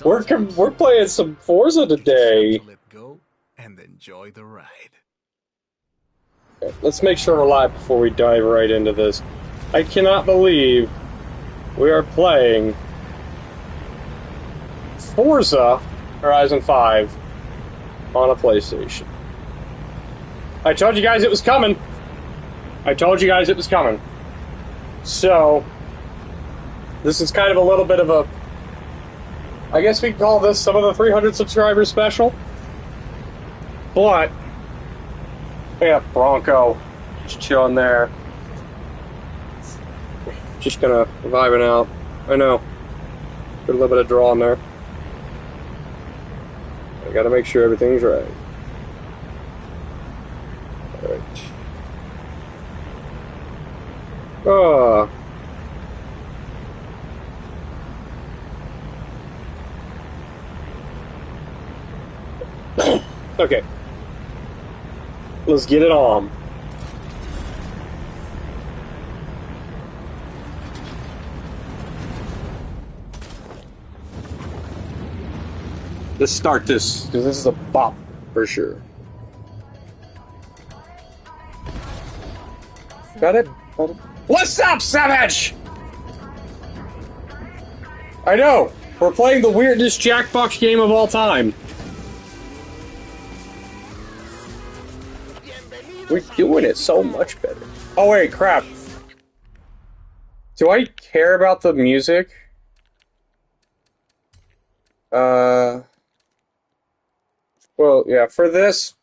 We're playing some Forza today. Let go and enjoy the ride. Let's make sure we're live before we dive right into this. I cannot believe we are playing Forza Horizon 5 on a PlayStation. I told you guys it was coming. So, this is kind of a little bit of a... I guess we can call this some of the 300 subscribers special. But, yeah, Bronco, just chilling there. Just gonna vibing out. I know. Put a little bit of draw in there. I gotta make sure everything's right. Alright. Oh. Okay. Let's get it on. Let's start this, because this is a bop for sure. Got it? What's up, Savage? I know. We're playing the weirdest Jackbox game of all time. We're doing it so much better. Oh wait, crap. Do I care about the music? Well, yeah, for this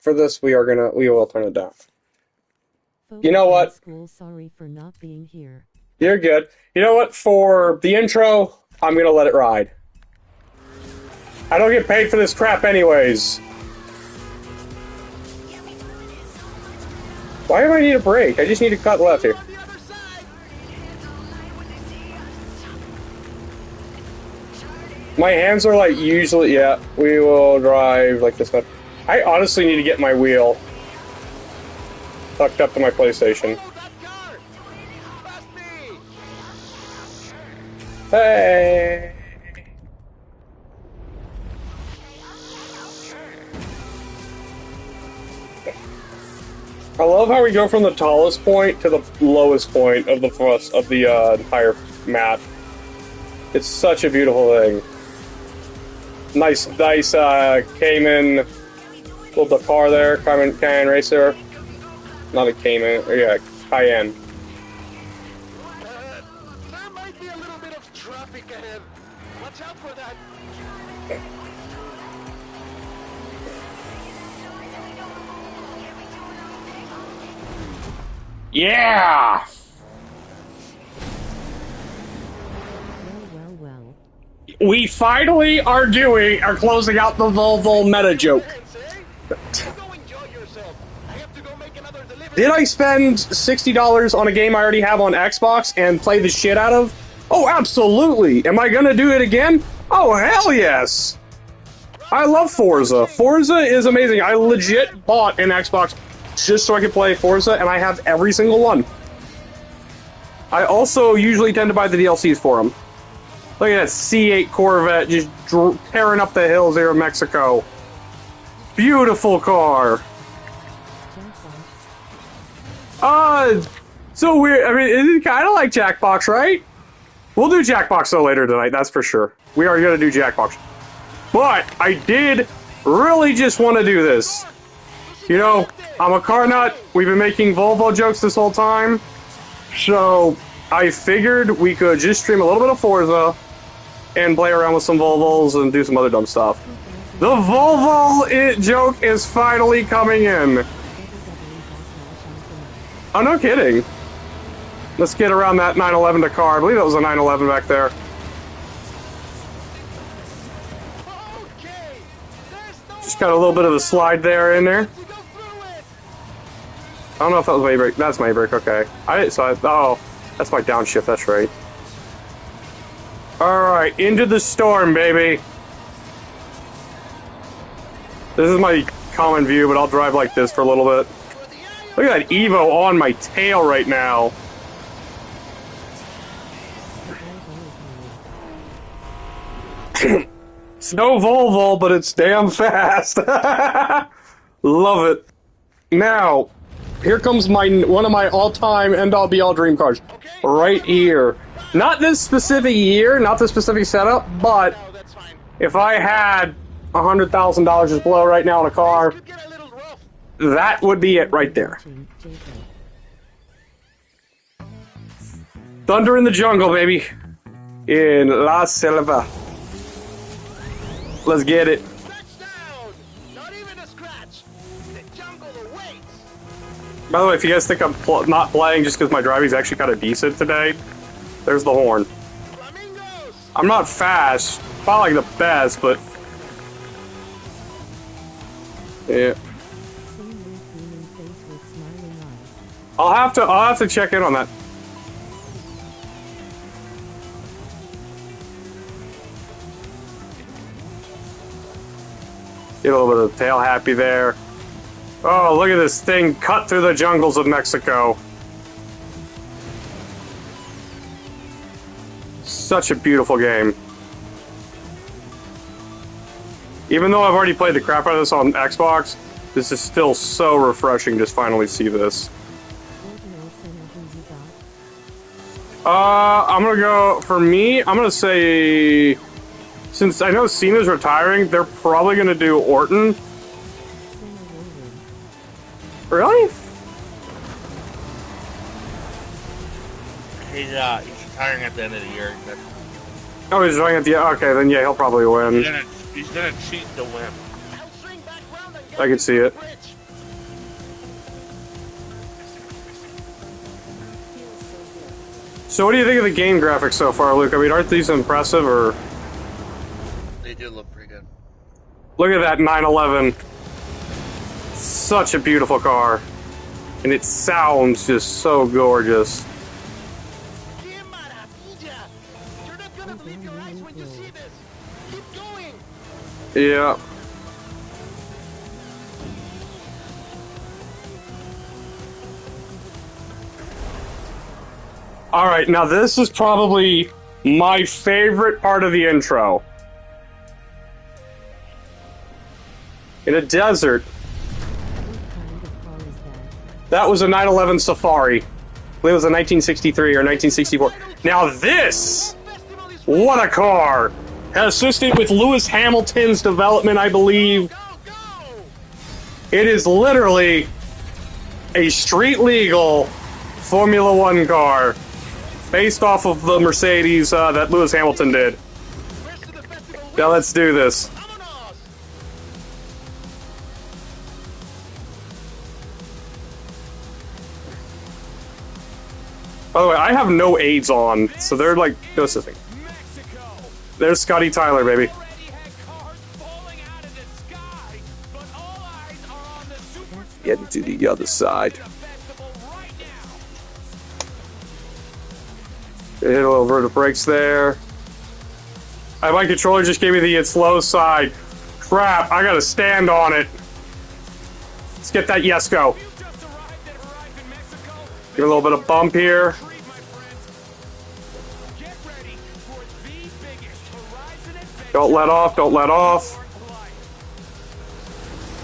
we will turn it down. You know what? School, sorry for not being here. You're good. You know what? For the intro, I'm gonna let it ride. I don't get paid for this crap anyways. Why do I need a break? I just need to cut left here. My hands are like usually, yeah, we will drive like this one. I honestly need to get my wheel tucked up to my PlayStation. Hey! I love how we go from the tallest point to the lowest point of the entire map. It's such a beautiful thing. Nice, Cayman, little Dakar there, Cayenne racer. Not a Cayman, yeah, Cayenne. There might be a little bit of traffic ahead. Watch out for that. Yeah! Well. We finally are closing out the Volvo meta joke. Did I spend $60 on a game I already have on Xbox and play the shit out of? Oh, absolutely! Am I gonna do it again? Oh, hell yes! I love Forza. Forza is amazing. I legit bought an Xbox just so I could play Forza, and I have every single one. I also usually tend to buy the DLCs for them. Look at that C8 Corvette just tearing up the hills here in Mexico. Beautiful car. So weird. I mean, it's kind of like Jackbox, right? We'll do Jackbox though later tonight, that's for sure. We are going to do Jackbox. But I did really just want to do this. You know, I'm a car nut. We've been making Volvo jokes this whole time. So I figured we could just stream a little bit of Forza and play around with some Volvos and do some other dumb stuff. The Volvo joke is finally coming in. Oh, no kidding. Let's get around that 911 Dakar. I believe that was a 911 back there. Just got a little bit of a slide there in there. I don't know if that was my brake. That's my brake, okay. Oh, that's my downshift, that's right. Alright, into the storm, baby. This is my common view, but I'll drive like this for a little bit. Look at that Evo on my tail right now. It's no Volvo, but it's damn fast. Love it. Now, here comes one of my all-time end-all be-all dream cars. Right here. Not this specific year, not this specific setup, but if I had $100,000 just below right now in a car, that would be it right there. Thunder in the jungle, baby. In La Selva. Let's get it. By the way, if you guys think I'm not playing just because my driving's actually kind of decent today, there's the horn. I'm not fast, not like the best, but yeah. I'll have to check in on that. Get a little bit of tail happy there. Oh, look at this thing cut through the jungles of Mexico. Such a beautiful game. Even though I've already played the crap out of this on Xbox, this is still so refreshing to finally see this. I'm gonna go, for me, I'm gonna say, since I know Cena's retiring, they're probably gonna do Orton. Really? He's retiring at the end of the year. Oh, he's retiring at the end. Okay, then yeah, he'll probably win. He's gonna cheat to win. I can see it. So what do you think of the game graphics so far, Luke? I mean, aren't these impressive, or? They do look pretty good. Look at that 911. Such a beautiful car. And it sounds just so gorgeous. Yeah. Alright, now this is probably my favorite part of the intro. In a desert. That was a 911 Safari. I believe it was a 1963 or 1964. Now this! What a car! Assisted with Lewis Hamilton's development, I believe. It is literally a street-legal Formula One car based off of the Mercedes that Lewis Hamilton did. Now let's do this. By the way, I have no aids on, so they're like no assisting. There's Scotty Tyler, baby. Getting to the other side. Hit over the brakes there. My controller just gave me the it's low side. Crap, I gotta stand on it. Let's get that yes go. Give it a little bit of bump here. Don't let off, don't let off.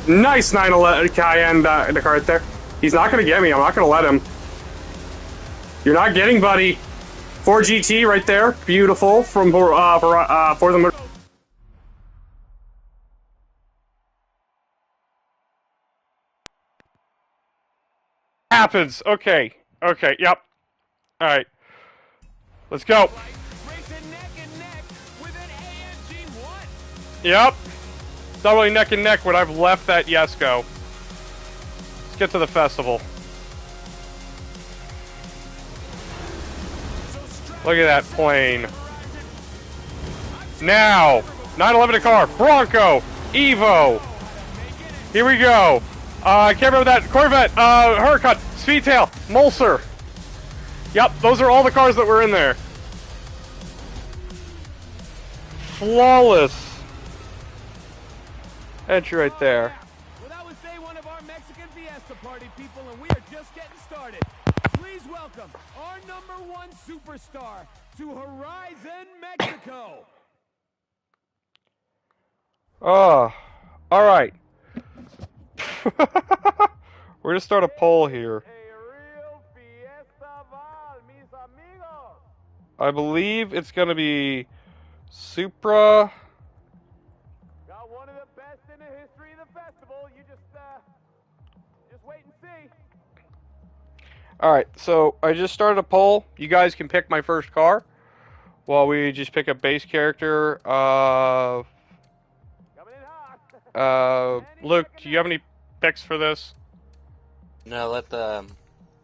Nice 911 Cayenne in the car right there. He's not gonna get me, I'm not gonna let him. You're not getting, buddy. 4GT right there, beautiful from Forza. Happens. Okay. Okay. Yep. All right. Let's go. Yep. Not really neck and neck when I've left that yes go. Let's get to the festival. Look at that plane. Now, 911 car, Bronco, Evo. Here we go. I can't remember that. Corvette, Huracan, Speedtail, Mulser. Yep, those are all the cars that were in there. Flawless entry right there. Well, that was day one of our Mexican Fiesta party, people, and we are just getting started. Please welcome our #1 superstar to Horizon, Mexico. Oh, alright. We're gonna start a poll here. A real fiestaval, mis amigos. I believe it's gonna be Supra. Got one of the best in the history of the festival. You just wait and see. Alright, so I just started a poll. You guys can pick my first car. While we just pick a base character. Coming in hot. Luke, do you have any picks for this? No, let the.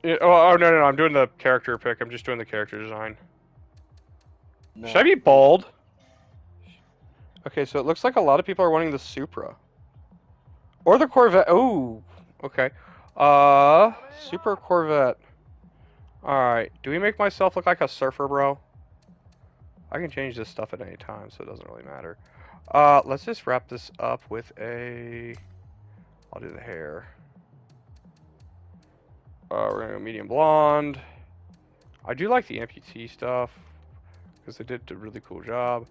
Yeah, oh, no, I'm doing the character pick. I'm just doing the character design. No. Should I be bold? Okay, so it looks like a lot of people are wanting the Supra. Or the Corvette. Ooh, okay. Super Corvette. Alright, do we make myself look like a surfer, bro? I can change this stuff at any time, so it doesn't really matter. Let's just wrap this up with a... I'll do the hair. We're gonna go medium blonde. I do like the amputee stuff, because they did a really cool job.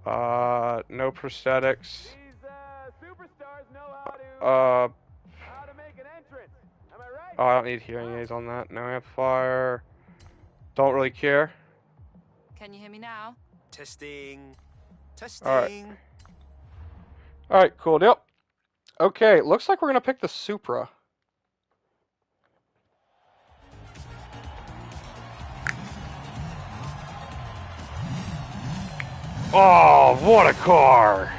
No prosthetics. These superstars know Uh, how to make an entrance. Am I right? oh, I don't need hearing aids on that. No amplifier. Don't really care. Can you hear me now? Testing. Alright, cool deal. Okay, looks like we're gonna pick the Supra. Oh, what a car!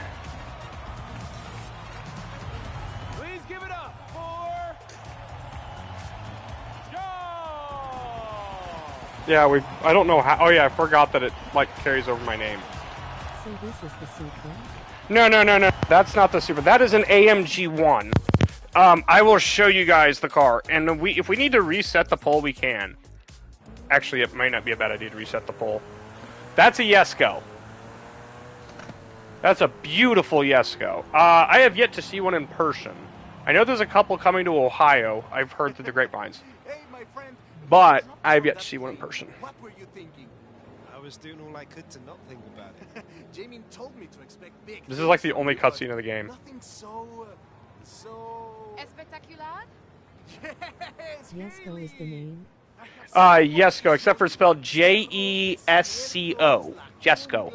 Please give it up for Joe. Yeah, I don't know how. Oh yeah, I forgot that it like carries over my name. So this is the Supra? No. That's not the Supra. That is an AMG 1. I will show you guys the car, and if we need to reset the poll, we can. Actually, it might not be a bad idea to reset the poll. That's a Yesco. That's a beautiful Yesco. I have yet to see one in person. I know there's a couple coming to Ohio. I've heard through the grapevines. Hey, my friend. But I have yet to see one in person. What were you thinking? I was doing all I could to not think about it. Jamie told me to expect big. This is like the only cutscene of the game. Nothing so. Espectacular? Yes. Yesco is the name. Yesco, except for it's spelled Jesco. Jesco.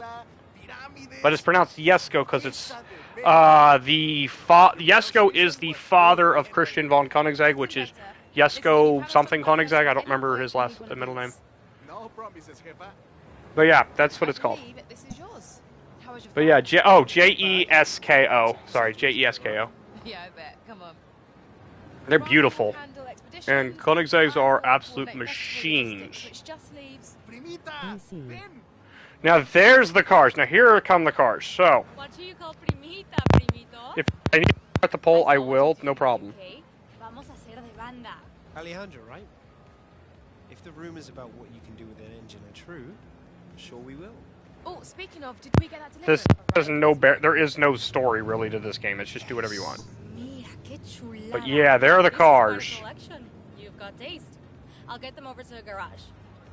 But it's pronounced Yesco because it's Yesco is the father of Christian von Koenigsegg, which is Yesco something Koenigsegg. I don't remember his middle name. No promises, jefa. But yeah, that's what it's called. This is yours. How was your But yeah, flight? Jesko. Sorry, Jesko. Yeah, I bet. Come on. They're beautiful. Handle expedition. And Koenigsegg's are absolute We'll make machines. logistics, which just leaves. Primita. I see. Ven. Now there's the cars. Now here come the cars. So, What do you call primita, primito? if I need to start the poll, I will. No problem. Okay. Vamos a hacer de banda. Alejandro, right? If the rumors about what you can do with that engine are true, sure we will. Oh, speaking of, did we get that delivered? This has no there is no story really to this game. It's just do whatever you want. Mira, qué chulada. But yeah, there are the This is quite a cars. collection. You've got taste. I'll get them over to the garage.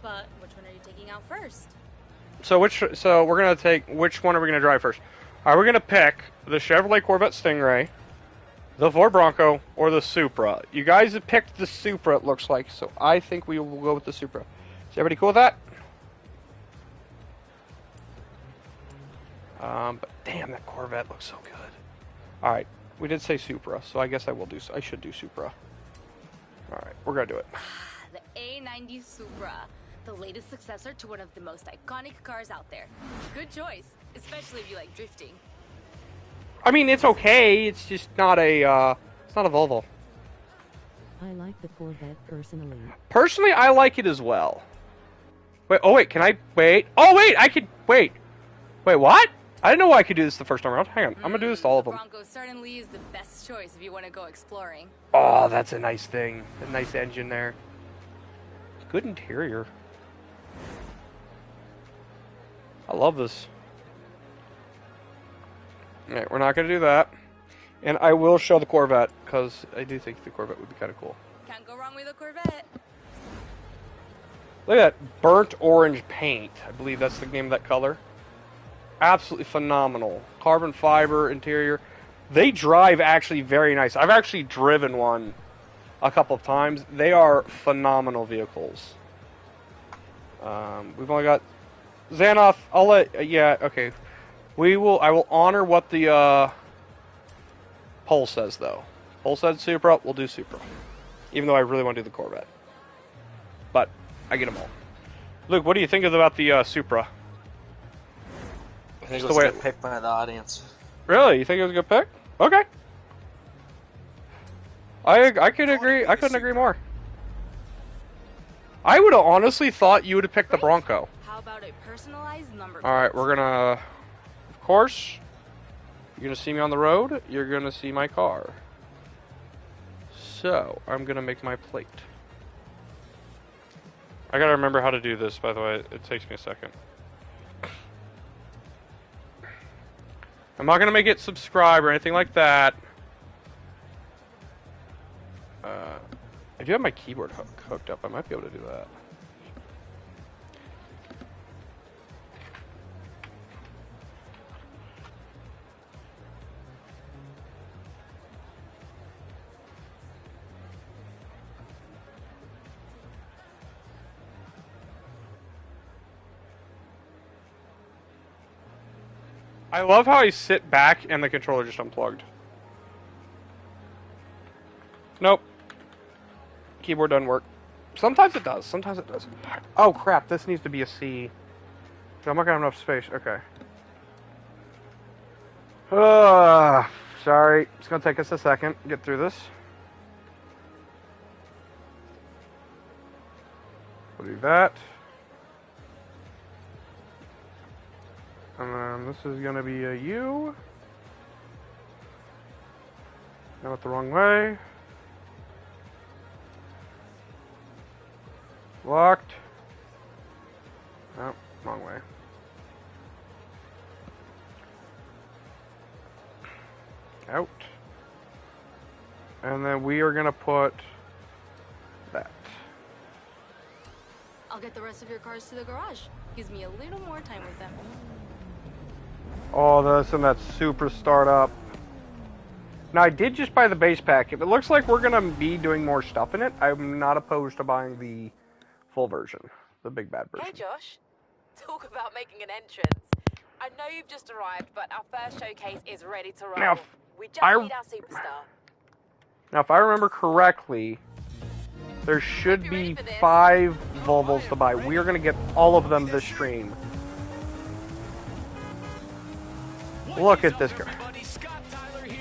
But which one are you taking out first? So we're gonna take which one are we gonna drive first? Are we gonna pick the Chevrolet Corvette Stingray, the Ford Bronco, or the Supra? You guys have picked the Supra, it looks like, so I think we will go with the Supra. Is everybody cool with that? But damn, that Corvette looks so good. All right, we did say Supra, so I guess I should do Supra. All right, we're gonna do it. The A90 Supra, the latest successor to one of the most iconic cars out there. Good choice, especially if you like drifting. I mean, it's okay. It's just not a Volvo. I like the Corvette personally. Personally, I like it as well. Wait, can I wait? Oh, wait, I could wait. Wait, what? I didn't know I could do this the first time around. Hang on, I'm gonna do this to all of The them. Bronco certainly is the best choice if you want to go exploring. Oh, that's a nice thing. A nice engine there. Good interior. I love this. Alright, we're not gonna do that. And I will show the Corvette, because I do think the Corvette would be kind of cool. Can't go wrong with a Corvette. Look at that burnt orange paint. I believe that's the name of that color. Absolutely phenomenal. Carbon fiber interior. They drive actually very nice. I've actually driven one a couple of times. They are phenomenal vehicles. We've only got Xanoth. I'll let. Yeah, okay. I will honor what the poll says, though. Poll said Supra. We'll do Supra, even though I really want to do the Corvette. But I get them all. Luke, what do you think about the Supra? I think the let's way get picked by the audience. Really? You think it was a good pick? Okay. I could agree. I couldn't agree more. I would have honestly thought you would have picked the Bronco. How about a personalized number? All right, we're gonna. Of course, you're gonna see me on the road. You're gonna see my car. So I'm gonna make my plate. I gotta remember how to do this. By the way, it takes me a second. I'm not gonna make it subscribe or anything like that. I do have my keyboard hooked up. I might be able to do that. I love how I sit back and the controller just unplugged. Nope. Keyboard doesn't work. Sometimes it does. Sometimes it doesn't. Oh crap! This needs to be a C. I'm not gonna have enough space. Okay. Sorry. It's gonna take us a second to get through this. We'll do that. And then this is gonna be a U. I went the wrong way. Locked. Oh, wrong way. Out. And then we are gonna put that. I'll get the rest of your cars to the garage. Gives me a little more time with them. Oh, this and that super startup. Now, I did just buy the base pack. If it looks like we're gonna be doing more stuff in it, I'm not opposed to buying the full version, the big bad version. Hey Josh, talk about making an entrance. I know you've just arrived, but our first showcase is ready to roll. Now, We just need our superstar. Now, if I remember correctly, there should be 5 Volvos to buy. We are going to get all of them this stream. Look at this guy.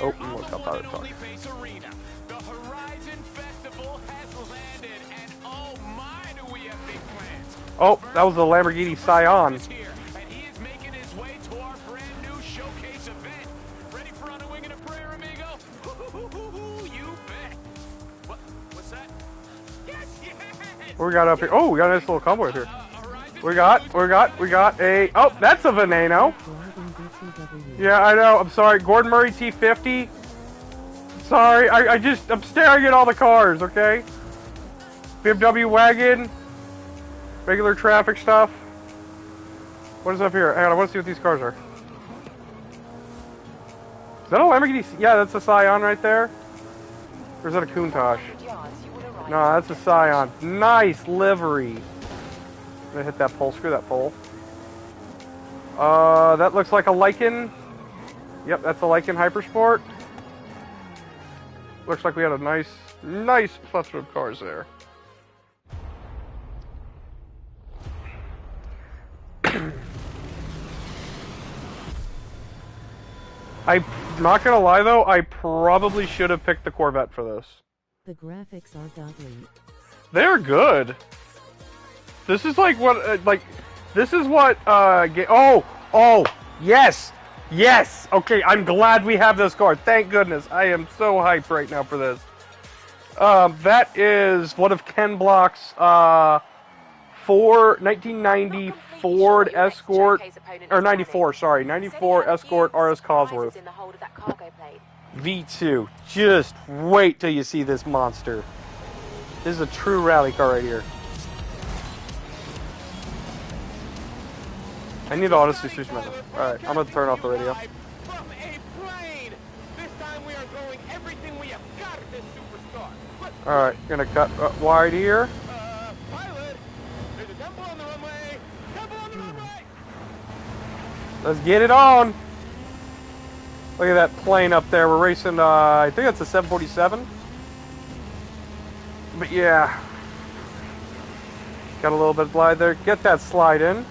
Oh, look up how to talk. The Horizon Festival has landed, and oh my, do we have big plans. Oh, that was the Lamborghini Scion. Is here, and he is making his way to our brand new showcase event. Ready for on a wing and a prayer, amigo? You bet. What's that? Yes, yes. What we got up here? Oh, we got a nice little convoy here. We got a... Oh, that's a Veneno. Yeah, I know. I'm sorry. Gordon Murray T50. Sorry, I'm staring at all the cars, okay? BMW wagon. Regular traffic stuff. What is up here? Hang on, I want to see what these cars are. Is that a Lamborghini? Yeah, that's a Scion right there. Or is that a Countach? No, that's a Scion. Nice livery. I'm gonna hit that pole. Screw that pole. That looks like a Lycan. Yep, that's a Lycan Hypersport. Looks like we had a nice plethora of cars there. I'm not gonna lie though, I probably should have picked the Corvette for this. The graphics are godly. They're good. This is like what, oh, yes, okay, I'm glad we have this car, thank goodness, I am so hyped right now for this. That is one of Ken Block's, 1990 Ford Escort, or 94, sorry, 94 Escort RS Cosworth. V2, just wait till you see this monster. This is a true rally car right here. I need to honestly switch my. Alright, I'm gonna turn off the radio. From a plane. This time we are going everything we have got at this superstar. Alright, gonna cut wide here. Pilot, there's a temple on the runway. Temple on the runway. Let's get it on. Look at that plane up there. We're racing, I think that's a 747. But yeah. Got a little bit of glide there. Get that slide in.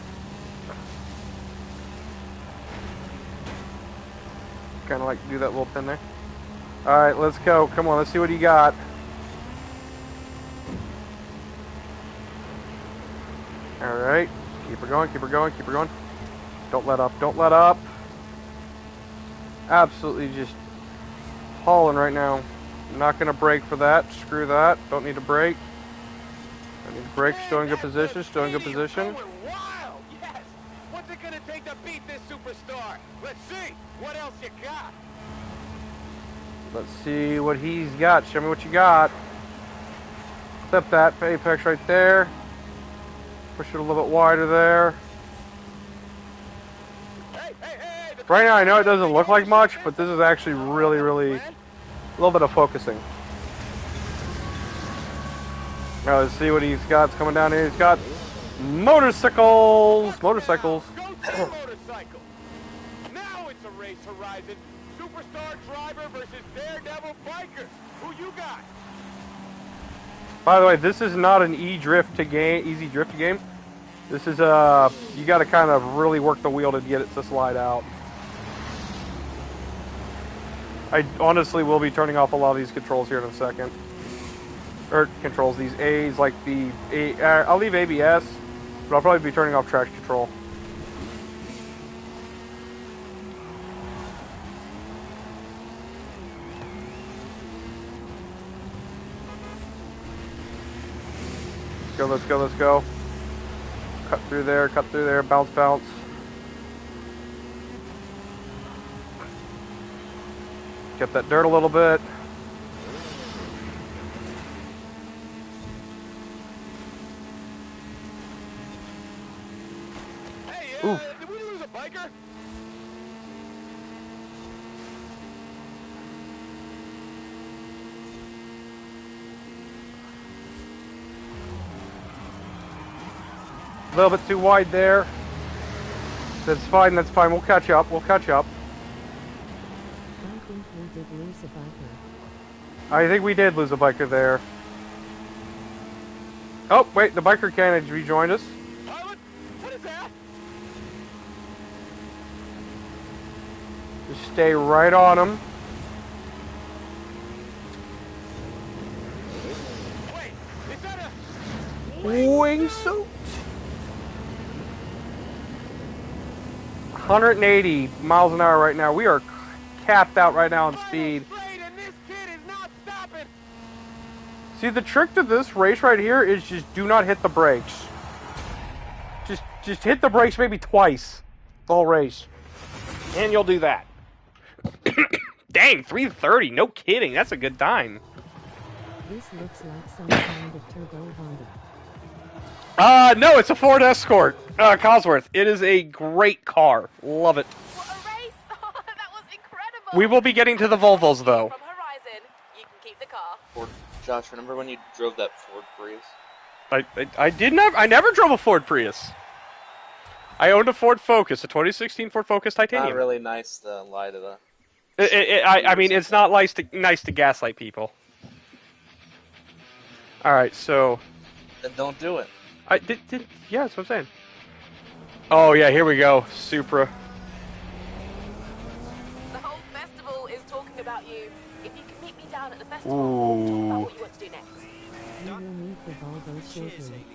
Kind of like do that little pin there. Alright, let's go. Come on, let's see what you got. Alright. Keep her going, keep her going, keep her going. Don't let up, don't let up. Absolutely just hauling right now. Not going to brake for that. Screw that. Don't need to brake. Don't need to brake. Still in good position. Still in good position. Wild, yes. What's it gonna take to beat this superstar? Let's see. What else you got? Let's see what he's got. Show me what you got. Clip that apex right there. Push it a little bit wider there. Right now, I know it doesn't look like much, but this is actually really, really a little bit of focusing. Now let's see what he's got coming down here. He's got motorcycles. Motorcycles. Motorcycle. Now it's a race, Horizon. Superstar driver versus daredevil biker. Who you got? By the way, this is not an easy drift game. This is you got to kind of really work the wheel to get it to slide out. I honestly will be turning off a lot of these controls here in a second. Or controls, these A's, like the I'll leave ABS, but I'll probably be turning off traction control. Let's go, let's go, let's go. Cut through there, bounce, bounce. Get that dirt a little bit. Hey, did we lose a biker? A little bit too wide there. That's fine, that's fine. We'll catch up, we'll catch up. I think we did lose a biker. I think we did lose a biker there. Oh, wait, the biker cannons rejoined us. Pilot, what is that? Just stay right on them. Wait, is that a Wingsuit? 180 miles an hour right now. We are capped out right now on speed. and this kid is not stopping. See, the trick to this race right here is just do not hit the brakes. Just hit the brakes maybe twice the whole race. And you'll do that. Dang, 330, no kidding. That's a good time. This looks like some kind of turbo Honda. No, it's a Ford Escort, Cosworth. It is a great car. Love it. What a race! That was incredible! We will be getting to the Volvos, though. From Horizon, you can keep the car. Ford, Josh, remember when you drove that Ford Prius? I never drove a Ford Prius. I owned a Ford Focus, a 2016 Ford Focus Titanium. Not really nice to lie to the... I mean, it's not nice to gaslight people. Alright, so... Then don't do it. Yeah, that's what I'm saying. Oh, yeah, here we go. Supra. The whole festival is talking about you. If you can meet me down at the festival, we'll talk about what you want to do next. We will meet the Volvo shortly.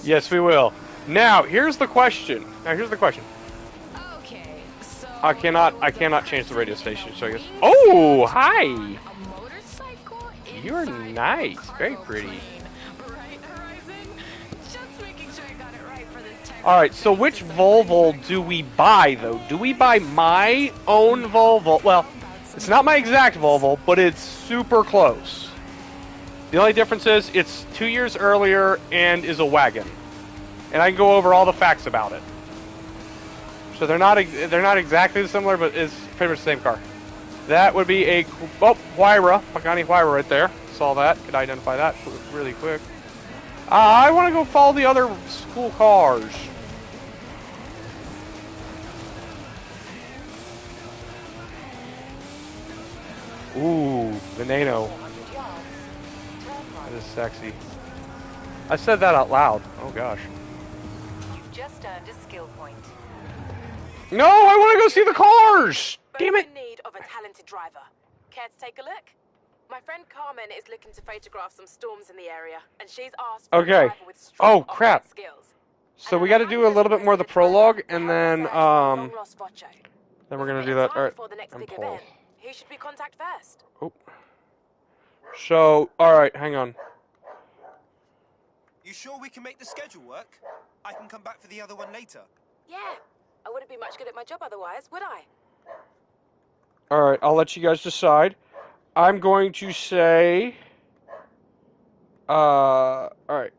Yes, we will. Now, here's the question. Okay, so I cannot change the radio station, so I guess... Oh, hi! a motorcycle? You're nice. Very pretty. Right, Horizon? Just making sure I got it right for this time. Alright, so which Volvo do we buy, though? Do we buy my own Volvo? Well, it's not my exact Volvo, but it's super close. The only difference is it's 2 years earlier and is a wagon. And I can go over all the facts about it. So they're not exactly similar, but it's pretty much the same car. That would be a Huayra, Pagani Huayra right there. Saw that. Could identify that really quick. I want to go follow the other school cars. Ooh, Veneno. That is sexy. I said that out loud. Oh gosh. You've just earned a skill point. No, I want to go see the cars. Damn it. In need of a talented driver. Care to take a look? My friend Carmen is looking to photograph some storms in the area, and she's asked for a driver with strong off-road skills. So we got to do a little bit more of the prologue, and then we're gonna do that. All right. And pull. Who should we contact first? Oh. So, all right, hang on. You sure we can make the schedule work? I can come back for the other one later. Yeah, I wouldn't be much good at my job otherwise, would I? All right, I'll let you guys decide. I'm going to say, all right.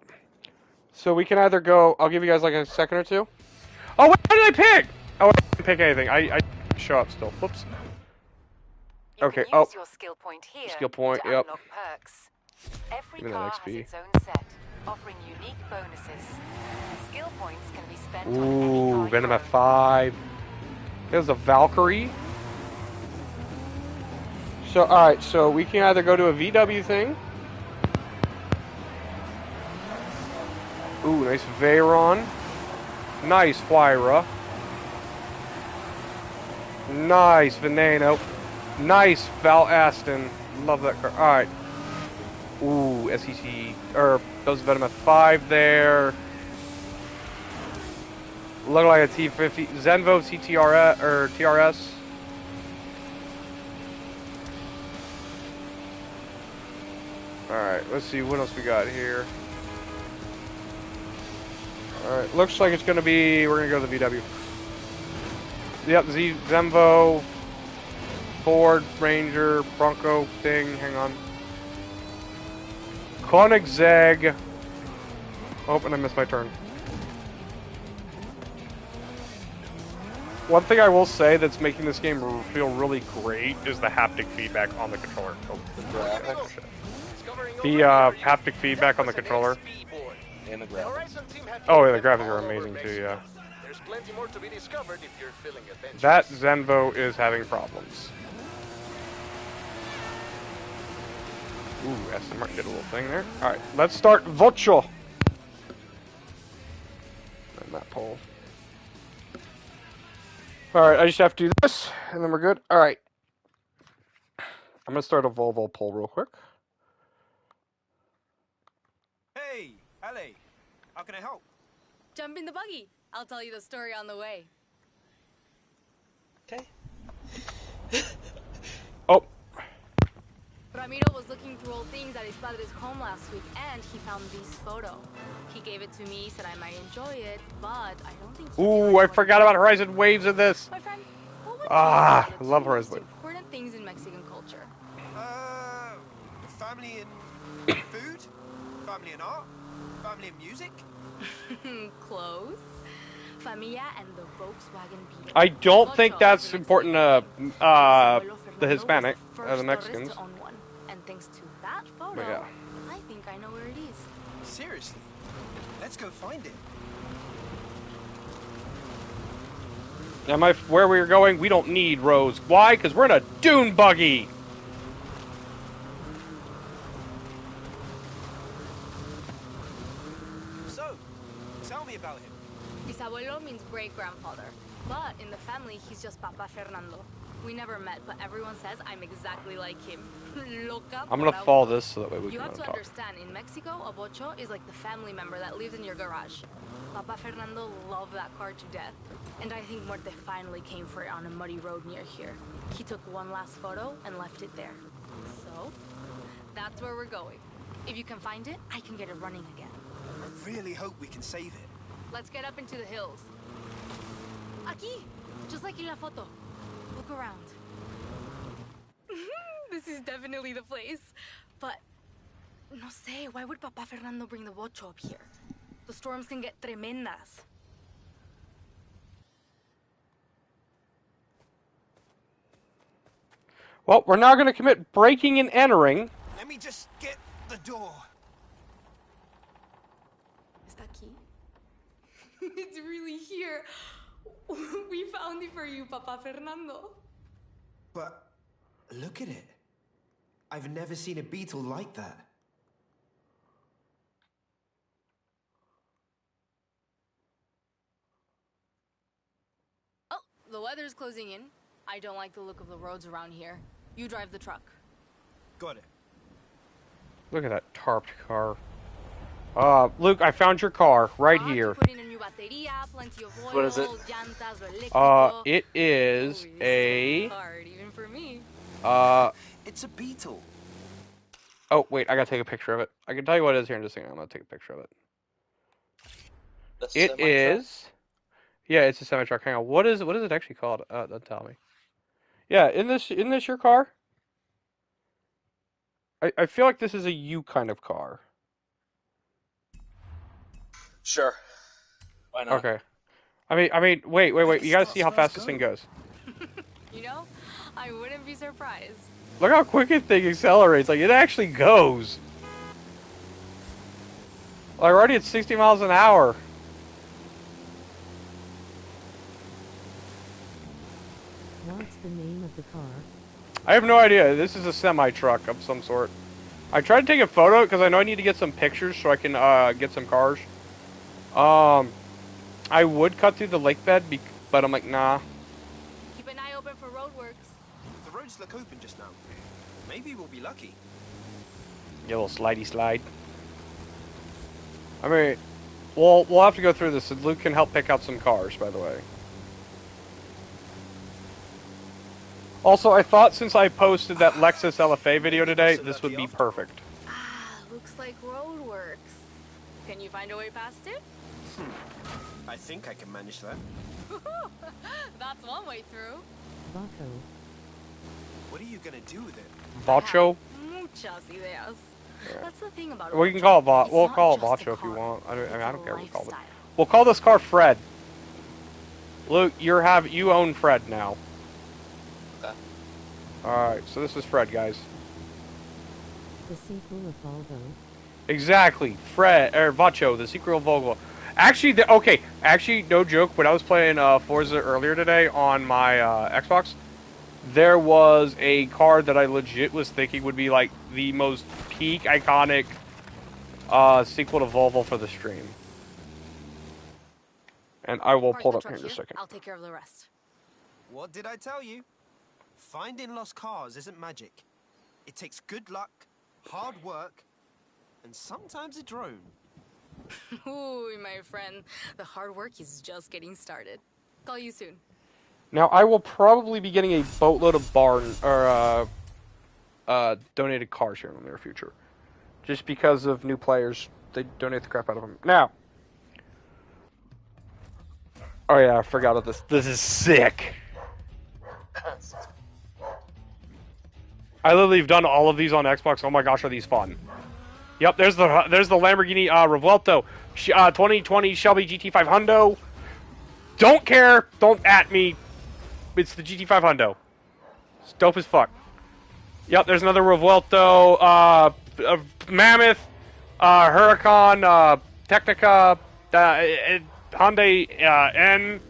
So we can either go. I'll give you guys like a second or two. Oh, what did I pick? Oh, I didn't pick anything. I show up still. Whoops. Okay. You can use your skill point here skill point. to Yep. unlock perks. Every Give me car that has XP. its own set, offering unique bonuses. Skill points can be spent on any Ooh, car Venom you at 5. There's a Valkyrie. So, alright, so we can either go to a VW thing. Ooh, nice Veyron. Nice Huayra. Nice Veneno. Nice Val Aston. Love that car. Alright. Ooh, SEC. Or, those Venom at 5 there. Look like a T50. Zenvo CTRS, or TRS. Alright, let's see what else we got here. Alright, looks like it's gonna be, we're gonna go to the VW. Yep, Zenvo, Ford, Ranger, Bronco thing, hang on. Koenigsegg. Oh, and I missed my turn. One thing I will say that's making this game feel really great is the haptic feedback on the controller. Oh, the haptic feedback on the controller. And the graphics. Oh, yeah, the graphics are amazing too, yeah. There's plenty more to be discovered if you're feeling adventurous. That Zenvo is having problems. Ooh, Aston Martin did a little thing there. Alright, let's start Vocho. And that pole. Alright, I just have to do this, and then we're good. Alright. I'm going to start a Volvo poll real quick. Hey, Ale, how can I help? Jump in the buggy. I'll tell you the story on the way. Okay. Oh. Ramiro was looking through old things at his padre's home last week, and he found this photo. He gave it to me, said I might enjoy it, but I don't think. Ooh, I forgot about Horizon Waves in this. My friend, what would I you say are the love two Horizon most Waves. important things in Mexican culture? Family and food? Family and art? Family and music? Close. Familia and the Volkswagen Beetle. I don't think Ocho that's is an important example. to His abuelo the Fernando Hispanic, was the first Mexicans. tourist to own one. And thanks to that photo, But yeah. I think I know where it is. Seriously? Let's go find it. Where we're going, we don't need roads. Why? Because we're in a dune buggy. So, tell me about him. Bisabuelo means great-grandfather. But in the family, he's just Papa Fernando. We never met, but everyone says I'm exactly like him. Loca. I'm gonna fall this so that way we You can have to talk. understand, in Mexico, a bocho is like the family member that lives in your garage. Papa Fernando loved that car to death. And I think Muerte finally came for it on a muddy road near here. He took one last photo and left it there. So, that's where we're going. If you can find it, I can get it running again. I really hope we can save it. Let's get up into the hills. Aquí! Just like in la photo. Look around. This is definitely the place. But, no sé, why would Papa Fernando bring the bocho up here? The storms can get tremendas. Well, we're now going to commit breaking and entering. Let me just get the door. Is that key? It's really here. We found it for you, Papa Fernando. But look at it. I've never seen a beetle like that. Oh, the weather's closing in. I don't like the look of the roads around here. You drive the truck. Got it. Look at that tarped car. Luke, I found your car right here. What is it? It is a... Even for me. It's a beetle. Oh, wait, I gotta take a picture of it. I can tell you what it is here in just a second. I'm gonna take a picture of it. It is... Yeah, it's a semi-truck. Hang on, what is it actually called? Don't tell me. Yeah, isn't this your car? I feel like this is a you kind of car. Sure. Why not? Okay. I mean, wait. You gotta see how fast this thing goes. You know, I wouldn't be surprised. Look how quick this thing accelerates. Like, it actually goes. Like, we're already at 60 miles an hour. What's the name of the car? I have no idea. This is a semi-truck of some sort. I tried to take a photo because I know I need to get some pictures so I can get some cars. I would cut through the lake bed, but I'm like, nah. Keep an eye open for roadworks. The roads look open just now. Maybe we'll be lucky. Get a little slidey slide. I mean, we'll have to go through this, and Luke can help pick out some cars, by the way. Also, I thought since I posted that Lexus LFA video today, this would be perfect. Ah, looks like roadworks. Can you find a way past it? I think I can manage that. That's one way through. Vaco. What are you gonna do with it? Vacho? Muchas ideas. That's the thing about We can call it we'll call it Vacho if you want. I don't care what we call it. We'll call this car Fred. Luke, you own Fred now. Okay. Alright, so this is Fred, guys. The sequel of Volvo. Exactly. Vacho, the sequel of Volvo. Actually, no joke, when I was playing Forza earlier today on my Xbox, there was a car that I legit was thinking would be like the most peak iconic sequel to Volvo for the stream. And I will pull it up here in just a second. I'll take care of the rest. What did I tell you? Finding lost cars isn't magic. It takes good luck, hard work, and sometimes a drone. Ooh, my friend. The hard work is just getting started. Call you soon. Now, I will probably be getting a boatload of donated cars here in the near future. Just because of new players, they donate the crap out of them. Now. Oh yeah, I forgot of this. This is sick. I literally have done all of these on Xbox. Oh my gosh, are these fun? Yep, there's the Lamborghini Revuelto 2020 Shelby GT5 Hundo. Don't care. Don't at me. It's the GT5 Hundo. It's dope as fuck. Yep, there's another Revuelto Mammoth Huracan Technica Hyundai N.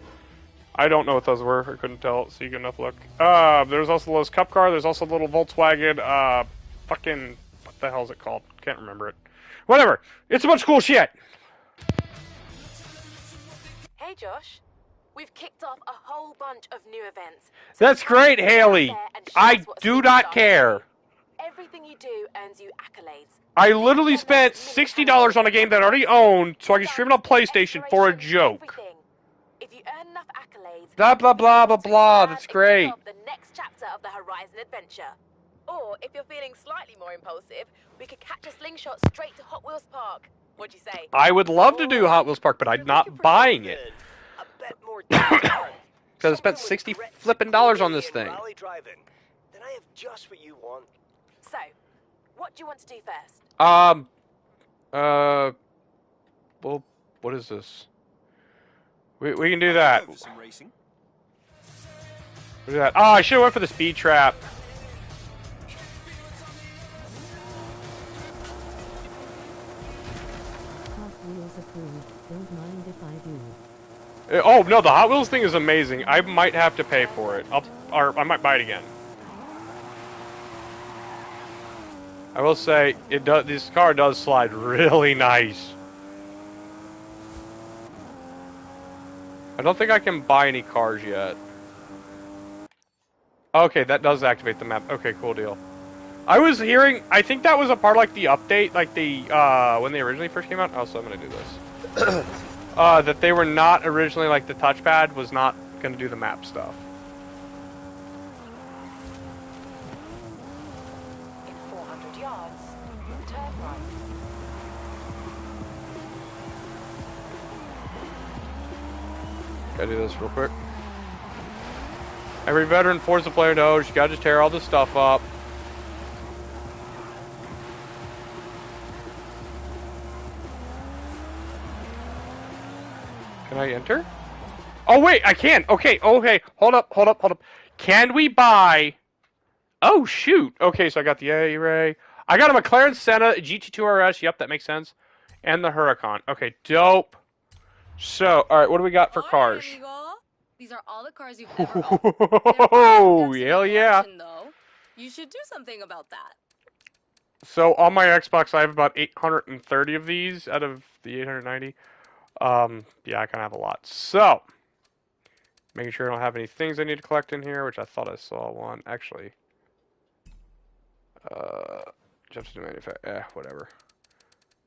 I don't know what those were. I couldn't tell. So you can enough look. There's also the Lowe's Cup car. There's also a little Volkswagen. Fucking what the hell is it called? Can't remember it. Whatever. It's a bunch of cool shit. Hey Josh, we've kicked off a whole bunch of new events. That's great, Haley. I do not care. Everything you do earns you accolades. I literally spent $60 on a game that I already owned so I can stream it on PlayStation for a joke. If you earn enough accolades, blah blah blah blah blah. That's great. the next chapter of the Horizon adventure. Or if you're feeling slightly more impulsive, we could catch a slingshot straight to Hot Wheels Park. What'd you say? I would love to do Hot Wheels Park, but I'm not buying it. Because I spent 60 flipping dollars on this thing. Then I have just what you want. So, what do you want to do first? Well, what is this? We can do that. Go for some racing. What is that? Oh, I should have went for the speed trap. Oh no, the Hot Wheels thing is amazing. I might have to pay for it. Or I might buy it again. I will say it does. This car does slide really nice. I don't think I can buy any cars yet. Okay, that does activate the map. Okay, cool deal. I was hearing, I think that was a part of, like, the update, like, when they originally first came out. Also, I'm gonna do this. That they were not originally, like, the touchpad was not gonna do the map stuff. In 400 yards, turn right. Gotta do this real quick. Every veteran Forza player knows you gotta just tear all this stuff up. Can I enter? Oh wait, I can. Okay, okay. Hold up. Can we buy? Oh shoot. Okay, so I got the A-Ray. I got a McLaren Senna GT2 RS. Yep, that makes sense. And the Huracan. Okay, dope. So, all right, what do we got for cars? These are all the cars you've ever owned. Oh, hell yeah. Though. You should do something about that. So, on my Xbox, I have about 830 of these out of the 890. Yeah, I kind of have a lot. So, making sure I don't have any things I need to collect in here, which I thought I saw one. Actually, jump to manufacture. Whatever.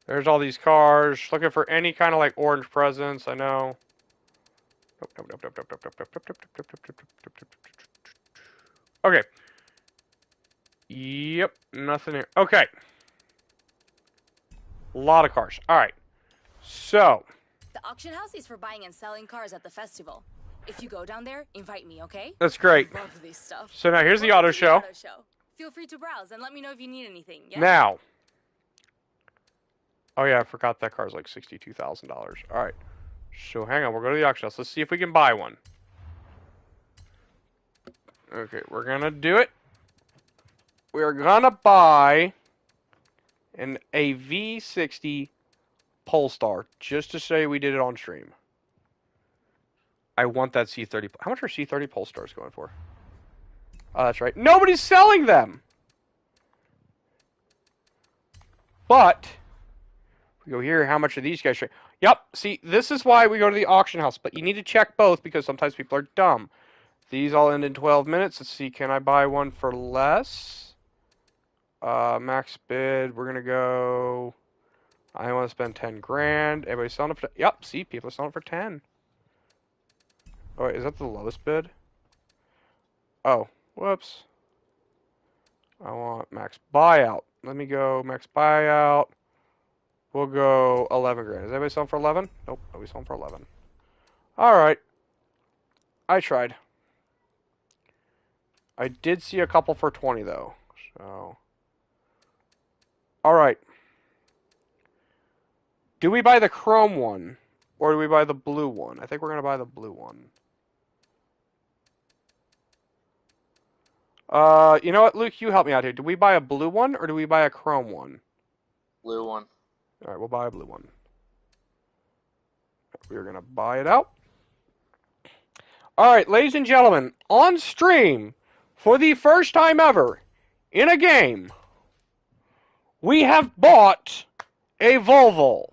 There's all these cars. Looking for any kind of, like, orange presents, I know. Okay. Yep, nothing here. Okay. A lot of cars. Alright. So. The auction house is for buying and selling cars at the festival. If you go down there, invite me, okay? That's great. I love this stuff. So now here's the auto show. Feel free to browse and let me know if you need anything. Yeah? Now. Oh yeah, I forgot that car's like $62,000. Alright. So hang on, we'll go to the auction house. Let's see if we can buy one. Okay, we're gonna do it. We're gonna buy a V60 Polestar, just to say we did it on stream. I want that C30. How much are C30 Polestars going for? Oh, that's right. Nobody's selling them! But, we go here, how much are these guys? Yep, see, this is why we go to the auction house, but you need to check both, because sometimes people are dumb. These all end in 12 minutes. Let's see, can I buy one for less? Max bid, we're gonna go... I want to spend 10 grand. Everybody's selling it for... Yep, see, people are selling it for 10. Oh, wait, is that the lowest bid? Oh, whoops. I want max buyout. Let me go max buyout. We'll go 11 grand. Is everybody selling for 11? Nope, nobody's selling for 11. Alright. I tried. I did see a couple for 20, though. So... Alright. Do we buy the chrome one? Or do we buy the blue one? I think we're going to buy the blue one. You know what, Luke? You help me out here. Do we buy a blue one, or do we buy a chrome one? Blue one. Alright, we'll buy a blue one. We're going to buy it out. Alright, ladies and gentlemen, on stream, for the first time ever, in a game, we have bought a Volvo.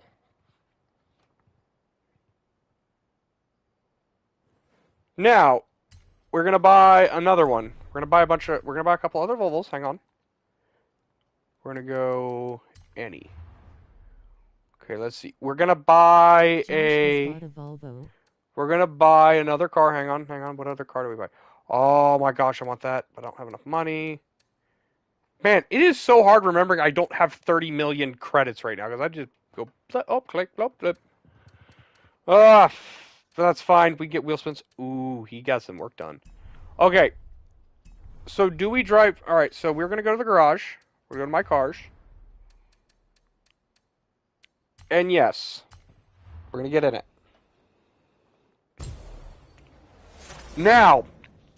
Now, we're going to buy another one. We're going to buy a couple other Volvos. Hang on. We're going to go any. Okay, let's see. We're going to buy We're going to buy another car. Hang on. What other car do we buy? Oh my gosh, I want that, but I don't have enough money. Man, it is so hard remembering I don't have 30 million credits right now, because I just go, click, flip. That's fine. We get wheel spins. Ooh, he got some work done. Okay. So do we drive? All right, so we're going to go to the garage. We're going to go to my cars. And yes, we're going to get in it. Now,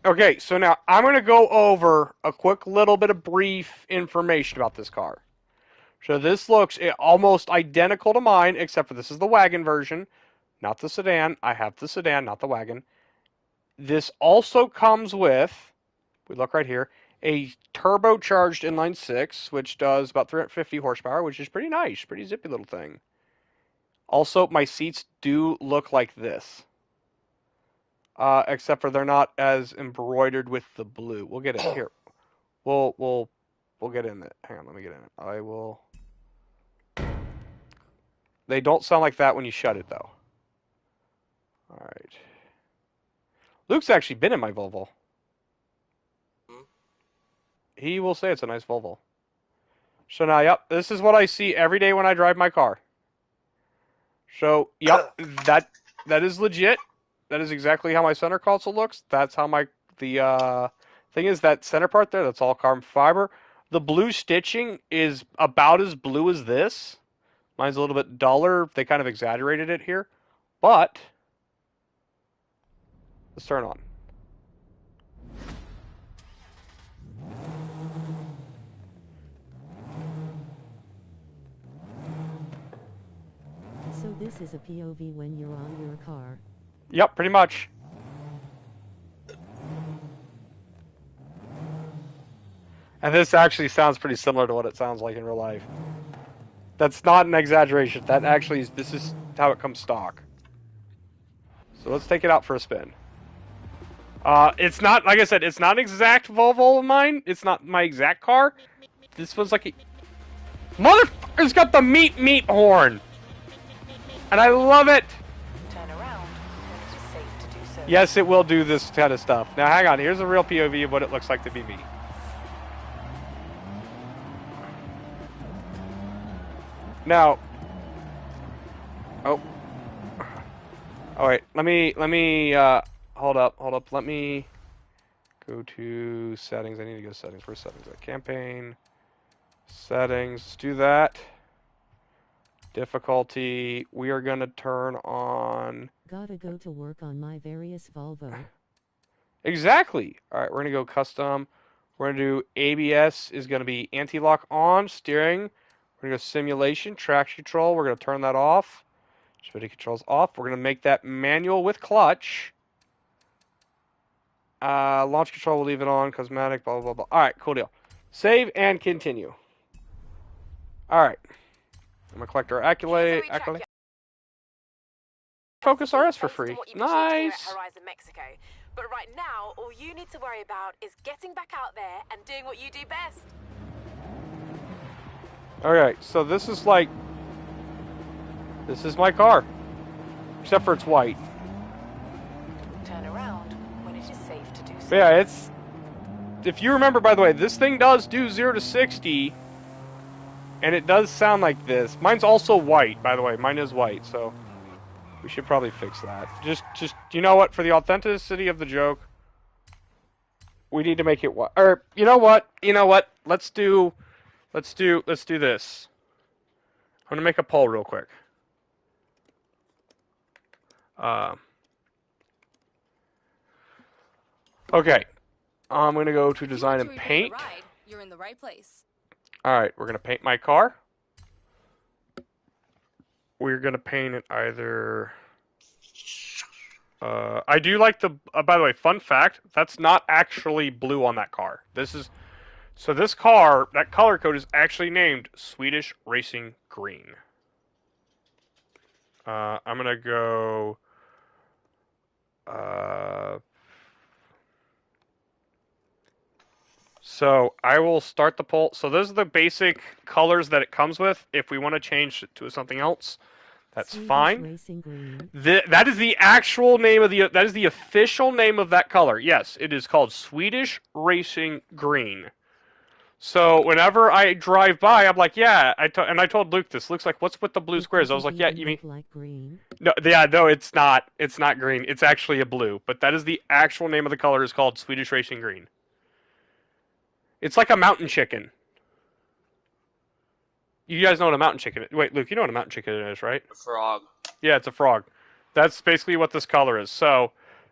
okay, so now I'm going to go over a quick little bit of brief information about this car. So this looks almost identical to mine, except for this is the wagon version. Not the sedan. I have the sedan, not the wagon. This also comes with, we look right here, a turbocharged inline six, which does about 350 horsepower, which is pretty nice, pretty zippy little thing. Also, my seats do look like this, except for they're not as embroidered with the blue. We'll get it here. We'll get in it. Hang on, let me get in it. I will. They don't sound like that when you shut it, though. All right. Luke's actually been in my Volvo. He will say it's a nice Volvo. So now, yep, this is what I see every day when I drive my car. So, yep, that is legit. That is exactly how my center console looks. That's how the thing is, that center part there, that's all carbon fiber. The blue stitching is about as blue as this. Mine's a little bit duller. They kind of exaggerated it here. But, let's turn on. So this is a POV when you're on your car. Yep, pretty much. And this actually sounds pretty similar to what it sounds like in real life. That's not an exaggeration. That actually is, this is how it comes stock. So let's take it out for a spin. It's not, like I said, it's not an exact Volvo of mine. It's not my exact car. This was like a... Motherfucker's got the meat horn! And I love it! Turn around when it is safe to do so. Yes, it will do this kind of stuff. Now, hang on. Here's a real POV of what it looks like to be me. Now... Oh, wait. Let me, hold up. Let me go to settings. I need to go to settings. Where's settings? Campaign. Settings. Let's do that. Difficulty. We are going to turn on... Gotta go to work on my various Volvo. Exactly. All right, we're going to go custom. We're going to do ABS is going to be anti-lock on, steering. We're going to go simulation, traction control. We're going to turn that off. Stability controls off. We're going to make that manual with clutch. Launch control, we'll leave it on. Cosmetic, blah, blah, blah, blah. All right, cool deal. Save and continue. All right. I'm going to collect our accolade. Focus RS for free. Nice. Horizon, Mexico. But right now, all you need to worry about is getting back out there and doing what you do best. Okay, so this is like... This is my car. Except for it's white. Turn around when it is safe to do so. But yeah, it's... If you remember, by the way, this thing does do 0 to 60. And it does sound like this. Mine's also white, by the way. Mine is white, so... We should probably fix that. Just, you know what? For the authenticity of the joke, we need to make it white. Or, you know what? Let's do this. I'm gonna make a poll real quick. Okay. I'm gonna go to design and paint. You're in the right place. All right, we're gonna paint my car. We're gonna paint it either. I do like the. By the way, fun fact: that's not actually blue on that car. This is. So this car, that color code is actually named Swedish Racing Green. I'm gonna go. So I will start the poll. So those are the basic colors that it comes with. If we want to change it to something else, that's Swedish fine. Racing Green. That is the actual name of the. That is the official name of that color. Yes, it is called Swedish Racing Green. So whenever I drive by, I'm like, yeah. I told Luke this. Luke's like, what's with the blue squares? I was like, yeah, you mean like green? no? Yeah, no, it's not. It's not green. It's actually a blue. But that is the actual name of the color. Is called Swedish Racing Green. It's like a mountain chicken. You guys know what a mountain chicken is. Wait, Luke, you know what a mountain chicken is, right? A frog. Yeah, it's a frog. That's basically what this color is. So,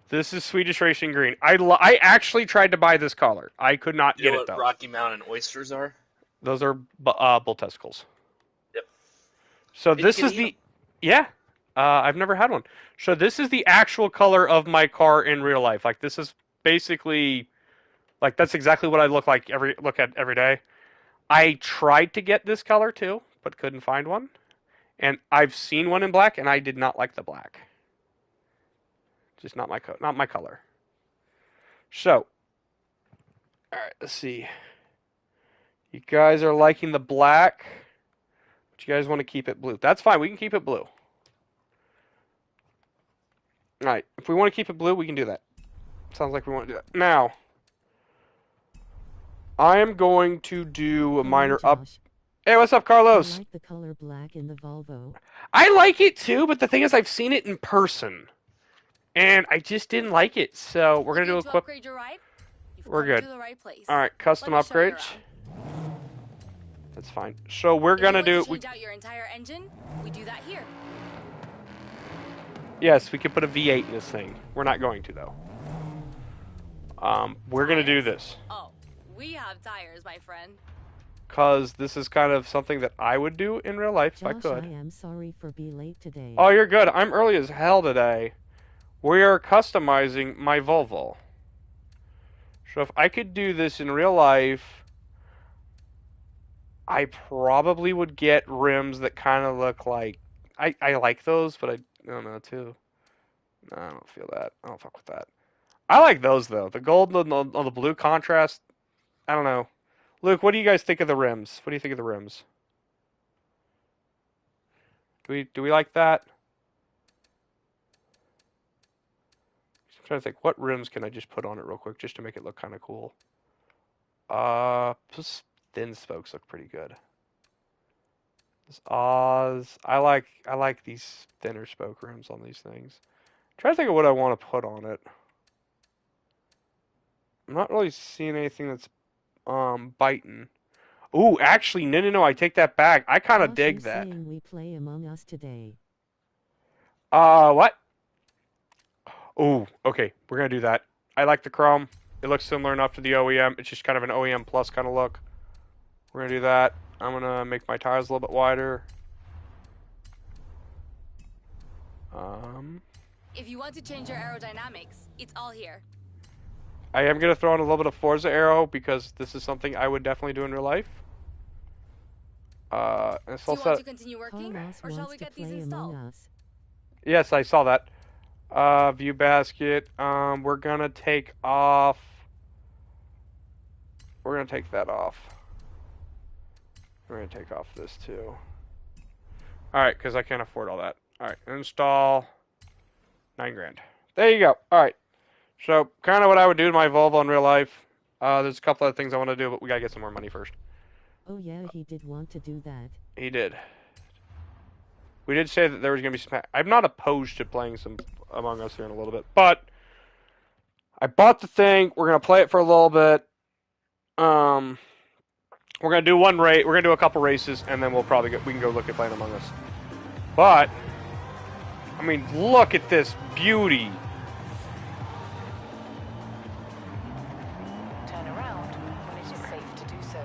this is Swedish Racing Green. I actually tried to buy this color. I could not get it, though. You know what Rocky Mountain oysters are? Those are bull testicles. Yep. So, this is the... Yeah. I've never had one. So this is the actual color of my car in real life. Like this is basically, like that's exactly what I look at every day. I tried to get this color too, but couldn't find one. And I've seen one in black, and I did not like the black. Just not my color. So, all right, let's see. You guys are liking the black, but you guys want to keep it blue. That's fine. We can keep it blue. All right. If we want to keep it blue, we can do that. Sounds like we want to do that. Now, I am going to do a minor up. Hey, what's up, Carlos? I like the color black in the Volvo. I like it too, but the thing is, I've seen it in person, and I just didn't like it. So we're gonna do a quick. Upgrade your ride? You've We're come good. to the right place. All right, custom Let me show you upgrades. around. That's fine. So we're gonna If you do. want to change out your entire engine, we do that here. Yes, we could put a V8 in this thing. We're not going to though. We're gonna do this. Oh, we have tires, my friend. Cause this is kind of something that I would do in real life if I Josh, could. I am sorry for being late today. Oh, you're good. I'm early as hell today. We are customizing my Volvo. So if I could do this in real life, I probably would get rims that kind of look like... I like those, but I don't know, too. No, I don't feel that. I don't fuck with that. I like those, though. The gold on the blue contrast, I don't know. Luke, what do you guys think of the rims? What do you think of the rims? Do we like that? I'm trying to think, what rims can I just put on it real quick just to make it look kind of cool? Just thin spokes look pretty good. This Oz, I like these thinner spoke rims on these things. I'm trying to think of what I want to put on it. I'm not really seeing anything that's biting. Ooh, actually, no, I take that back. I kind of dig that. Saying we play Among Us today. What? Ooh, okay, we're gonna do that. I like the chrome. It looks similar enough to the OEM. It's just kind of an OEM plus kind of look. We're gonna do that. I'm gonna make my tires a little bit wider. If you want to change your aerodynamics, it's all here. I am gonna throw in a little bit of Forza aero because this is something I would definitely do in real life. And it's Do you also... want to continue working, Carlos or shall wants we to get these play installed? Among Us. Yes, I saw that. View basket. We're gonna take off. We're gonna take that off. We're gonna take off this too. Alright, because I can't afford all that. Alright, install. 9 grand. There you go. Alright. So, kind of what I would do to my Volvo in real life. There's a couple other things I want to do, but we gotta get some more money first. Oh yeah, he did want to do that. He did. We did say that there was gonna be some... I'm not opposed to playing some Among Us here in a little bit, but... I bought the thing. We're gonna play it for a little bit. We're gonna do one race. We're gonna do a couple races, and then we'll probably we can go look at playing Among Us. But I mean, look at this beauty. Turn around when it is safe to do so.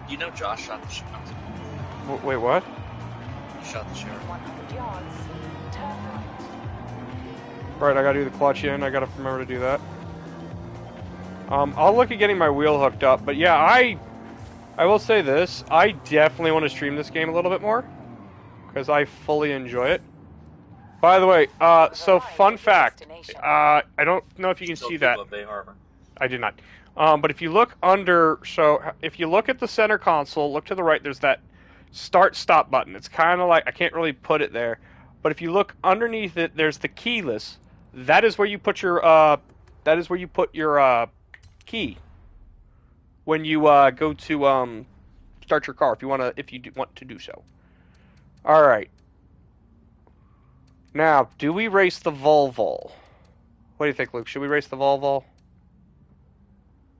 You know Josh shot the shot. Wait, what? He shot the shot. 100 yards. Turn right. Right, I gotta do the clutch in. I gotta remember to do that. I'll look at getting my wheel hooked up, but yeah, I will say this. I definitely want to stream this game a little bit more because I fully enjoy it. By the way, so fun fact, I don't know if you can see that. Bay Harbor. I did not. But if you look under, so if you look at the center console, look to the right, there's that start-stop button. It's kind of like, I can't really put it there, but if you look underneath it, there's the keyless. That is where you put your, key when you go to start your car if you want to do so. All right. Now, do we race the Volvo? What do you think, Luke? Should we race the Volvo?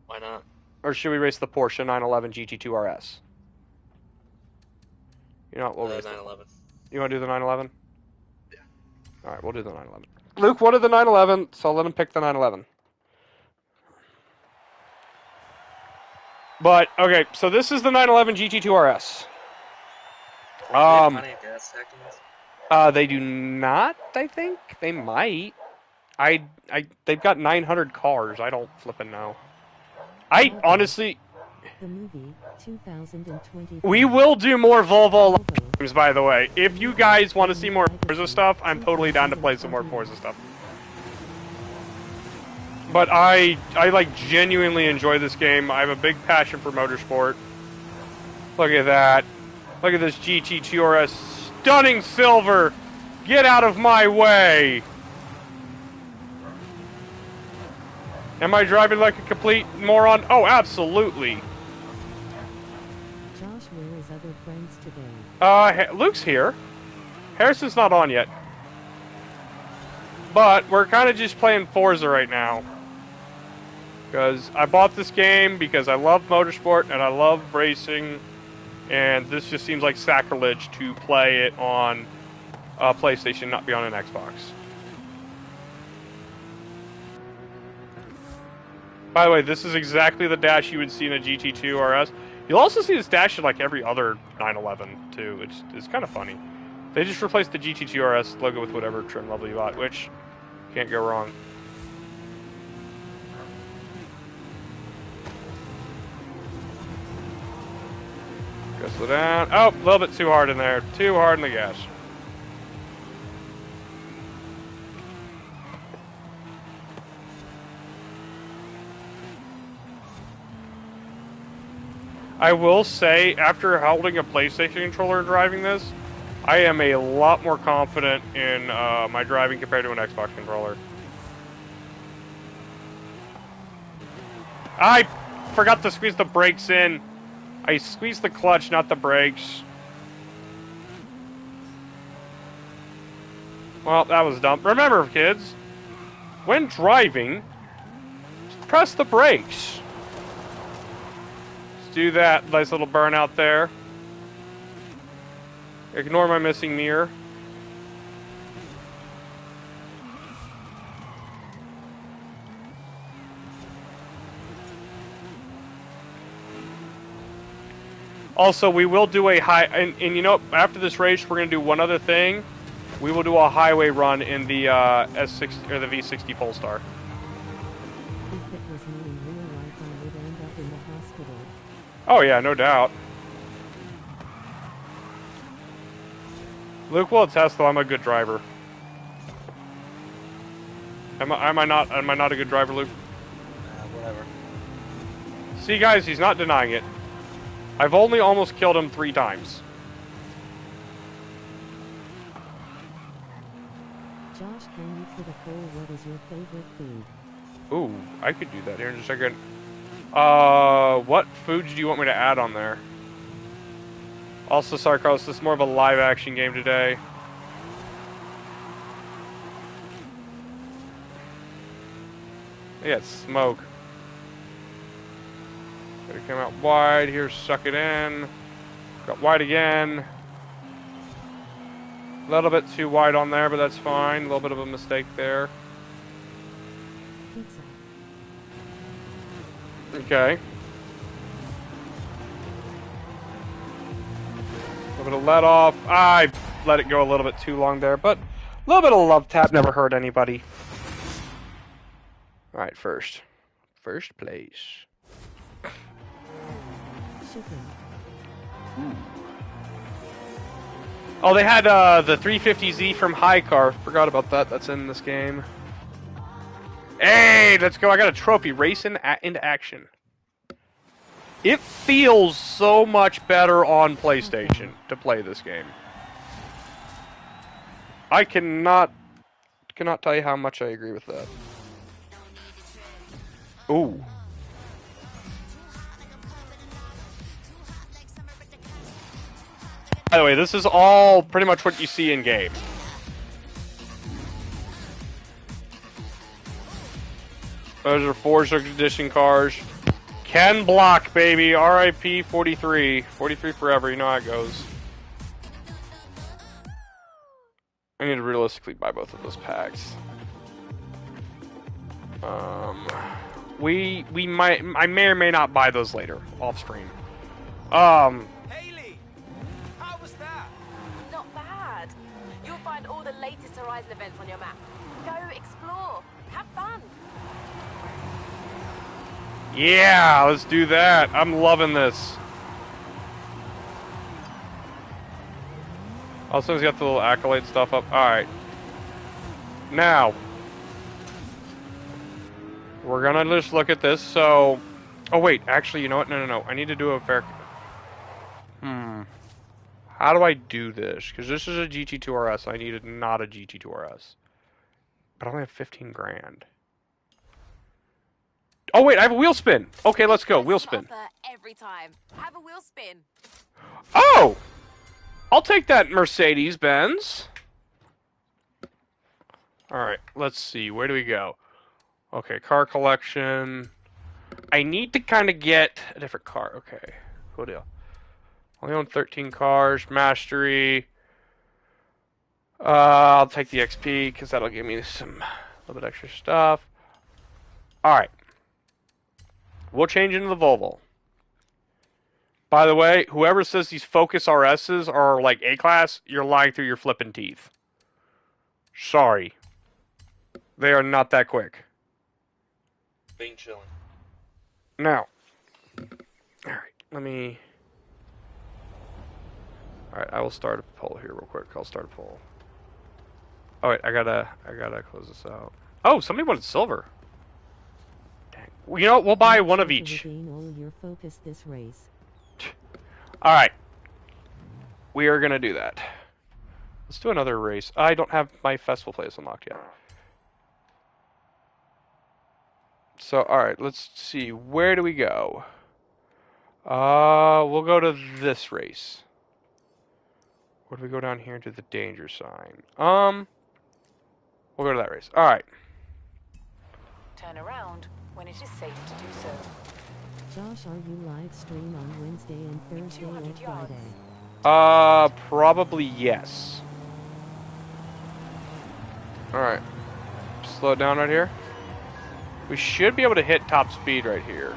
Why not? Or should we race the Porsche 911 GT2 RS? You know what? We'll race 911. You want to do the 911? Yeah. All right, we'll do the 911. Luke wanted the 911, so I'll let him pick the 911. But, okay, so this is the 911 GT2 RS. Plenty of gas seconds. They do not, I think. They might. They've got 900 cars. I don't flippin' know. I honestly... The movie, 2020. We will do more Volvo games, by the way. If you guys want to see more Forza stuff, I'm totally down to play some more Forza stuff. But I like genuinely enjoy this game. I have a big passion for motorsport. Look at that. Look at this GT2 RS. Stunning silver! Get out of my way! Am I driving like a complete moron? Oh, absolutely. Josh, where is other friends today? Luke's here. Harrison's not on yet. But we're kind of just playing Forza right now. Because I bought this game because I love motorsport and I love racing. And this just seems like sacrilege to play it on PlayStation, not be on an Xbox. By the way, this is exactly the dash you would see in a GT2 RS. You'll also see this dash in like every other 911 too. It's kind of funny. They just replaced the GT2 RS logo with whatever trim level you bought, which can't go wrong. Go slow down. Oh, a little bit too hard in there. Too hard in the gas. I will say, after holding a PlayStation controller and driving this, I am a lot more confident in my driving compared to an Xbox controller. I forgot to squeeze the brakes in. I squeezed the clutch, not the brakes. Well, that was dumb. Remember, kids, when driving, press the brakes. Let's do that. Nice little burnout there. Ignore my missing mirror. Also, we will do a high, and you know, after this race, we're going to do one other thing. We will do a highway run in the S60 or the V60 Polestar. If it was me in real life, I would end up in the hospital. Oh yeah, no doubt. Luke will attest, though, I'm a good driver. Am I not a good driver, Luke? Whatever. See, guys, he's not denying it. I've only almost killed him 3 times. Josh, can you put a poll? What is your favorite food? Ooh, I could do that here in just a second. What foods do you want me to add on there? Also, sorry, Carlos, this is more of a live-action game today. Yeah, it's smoke. Gotta come out wide. Here, suck it in. Got wide again. A little bit too wide on there, but that's fine. A little bit of a mistake there. Pizza. Okay. A little bit of let off. I let it go a little bit too long there, but a little bit of love tap never hurt anybody. Alright, first place. Chicken. Oh, they had the 350Z from High Car. Forgot about that. That's in this game. Hey, let's go. I got a trophy. Racing into action. It feels so much better on PlayStation to play this game. I cannot tell you how much I agree with that. Ooh. By the way, this is all pretty much what you see in game. Those are Forza Edition cars. Ken Block, baby. RIP 43. 43 forever. You know how it goes. I need to realistically buy both of those packs. I may or may not buy those later, off stream. Haley, how was that? Not bad. You'll Horizon events on your map. Go explore. Have fun. Yeah, let's do that. I'm loving this. Also, he's got the little accolade stuff up. Alright. Now, we're gonna just look at this, so... Oh, wait, actually, you know what? No. I need to do a fair... How do I do this? Because this is a GT2 RS, I needed not a GT2 RS. But I only have 15 grand. Oh, wait, I have a wheel spin! Okay, let's go, wheel spin. Every time. Have a wheel spin. Oh! I'll take that Mercedes-Benz. Alright, let's see. Where do we go? Okay, car collection. I need to kind of get a different car. Okay, cool deal. Only own 13 cars. Mastery. I'll take the XP because that'll give me a little bit extra stuff. Alright. We'll change into the Volvo. By the way, whoever says these Focus RSs are like A-Class, you're lying through your flippin' teeth. Sorry. They are not that quick. Being chilling. Now. Alright, let me... Alright, I will start a poll here real quick. I'll start a poll. Oh wait, I gotta close this out. Oh, somebody wanted silver. Dang. Well, you know what? We'll buy one of each. All your focus this race. Alright. We are gonna do that. Let's do another race. I don't have my festival place unlocked yet. So, alright, let's see. Where do we go? We'll go to this race. Or do we go down here to the danger sign? We'll go to that race. Alright. Turn around when it is safe to do so. Josh, are you live stream on Wednesday and Thursday or Friday? Probably yes. Alright. Slow it down right here. We should be able to hit top speed right here.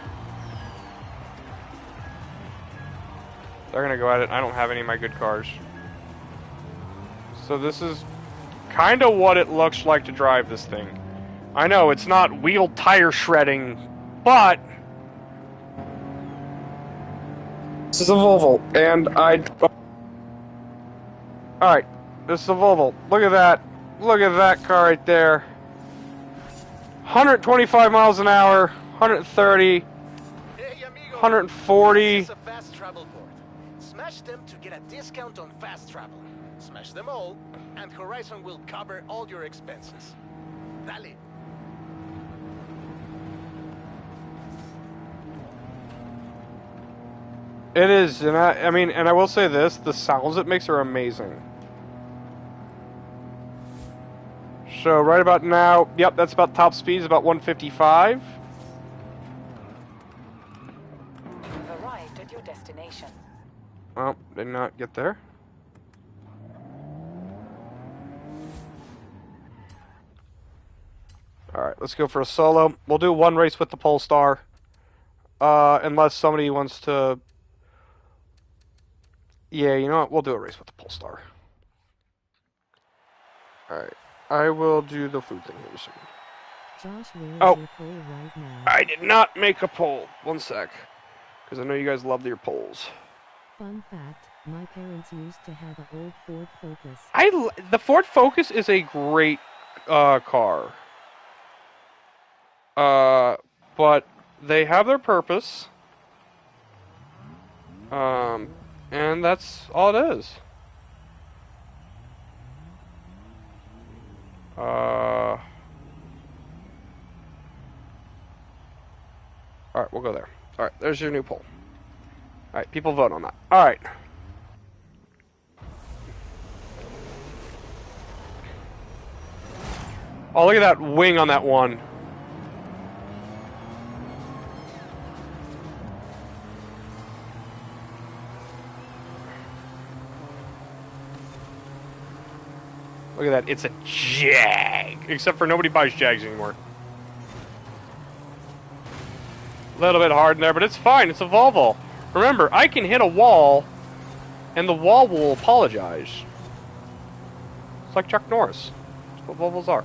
They're gonna go at it. I don't have any of my good cars. So this is kind of what it looks like to drive this thing. I know, it's not wheel tire shredding, but... This is a Volvo, and Alright, this is a Volvo. Look at that. Look at that car right there. 125 miles an hour, 130, Hey, amigo. 140. This is a fast travel board. Smash them to get a discount on fast travel. Smash them all, and Horizon will cover all your expenses. Dale. It is, and I mean, and I will say this, the sounds it makes are amazing. So right about now, yep, that's about top speed, is about 155. You've arrived at your destination. Oh, did not get there. Alright, let's go for a solo. We'll do one race with the Polestar. Unless somebody wants to... Yeah, you know what? We'll do a race with the Polestar. Alright. I will do the food thing here soon. Josh, where is your poll right now? I did not make a poll. One sec. Because I know you guys love your polls. Fun fact, my parents used to have an old Ford Focus. The Ford Focus is a great car. But they have their purpose. And that's all it is. Alright, we'll go there. Alright, there's your new poll. Alright, people vote on that. Alright. Oh, look at that wing on that one. Look at that, it's a Jag. Except for nobody buys Jags anymore. A little bit hard in there, but it's fine, it's a Volvo. Remember, I can hit a wall, and the wall will apologize. It's like Chuck Norris. what Volvos are.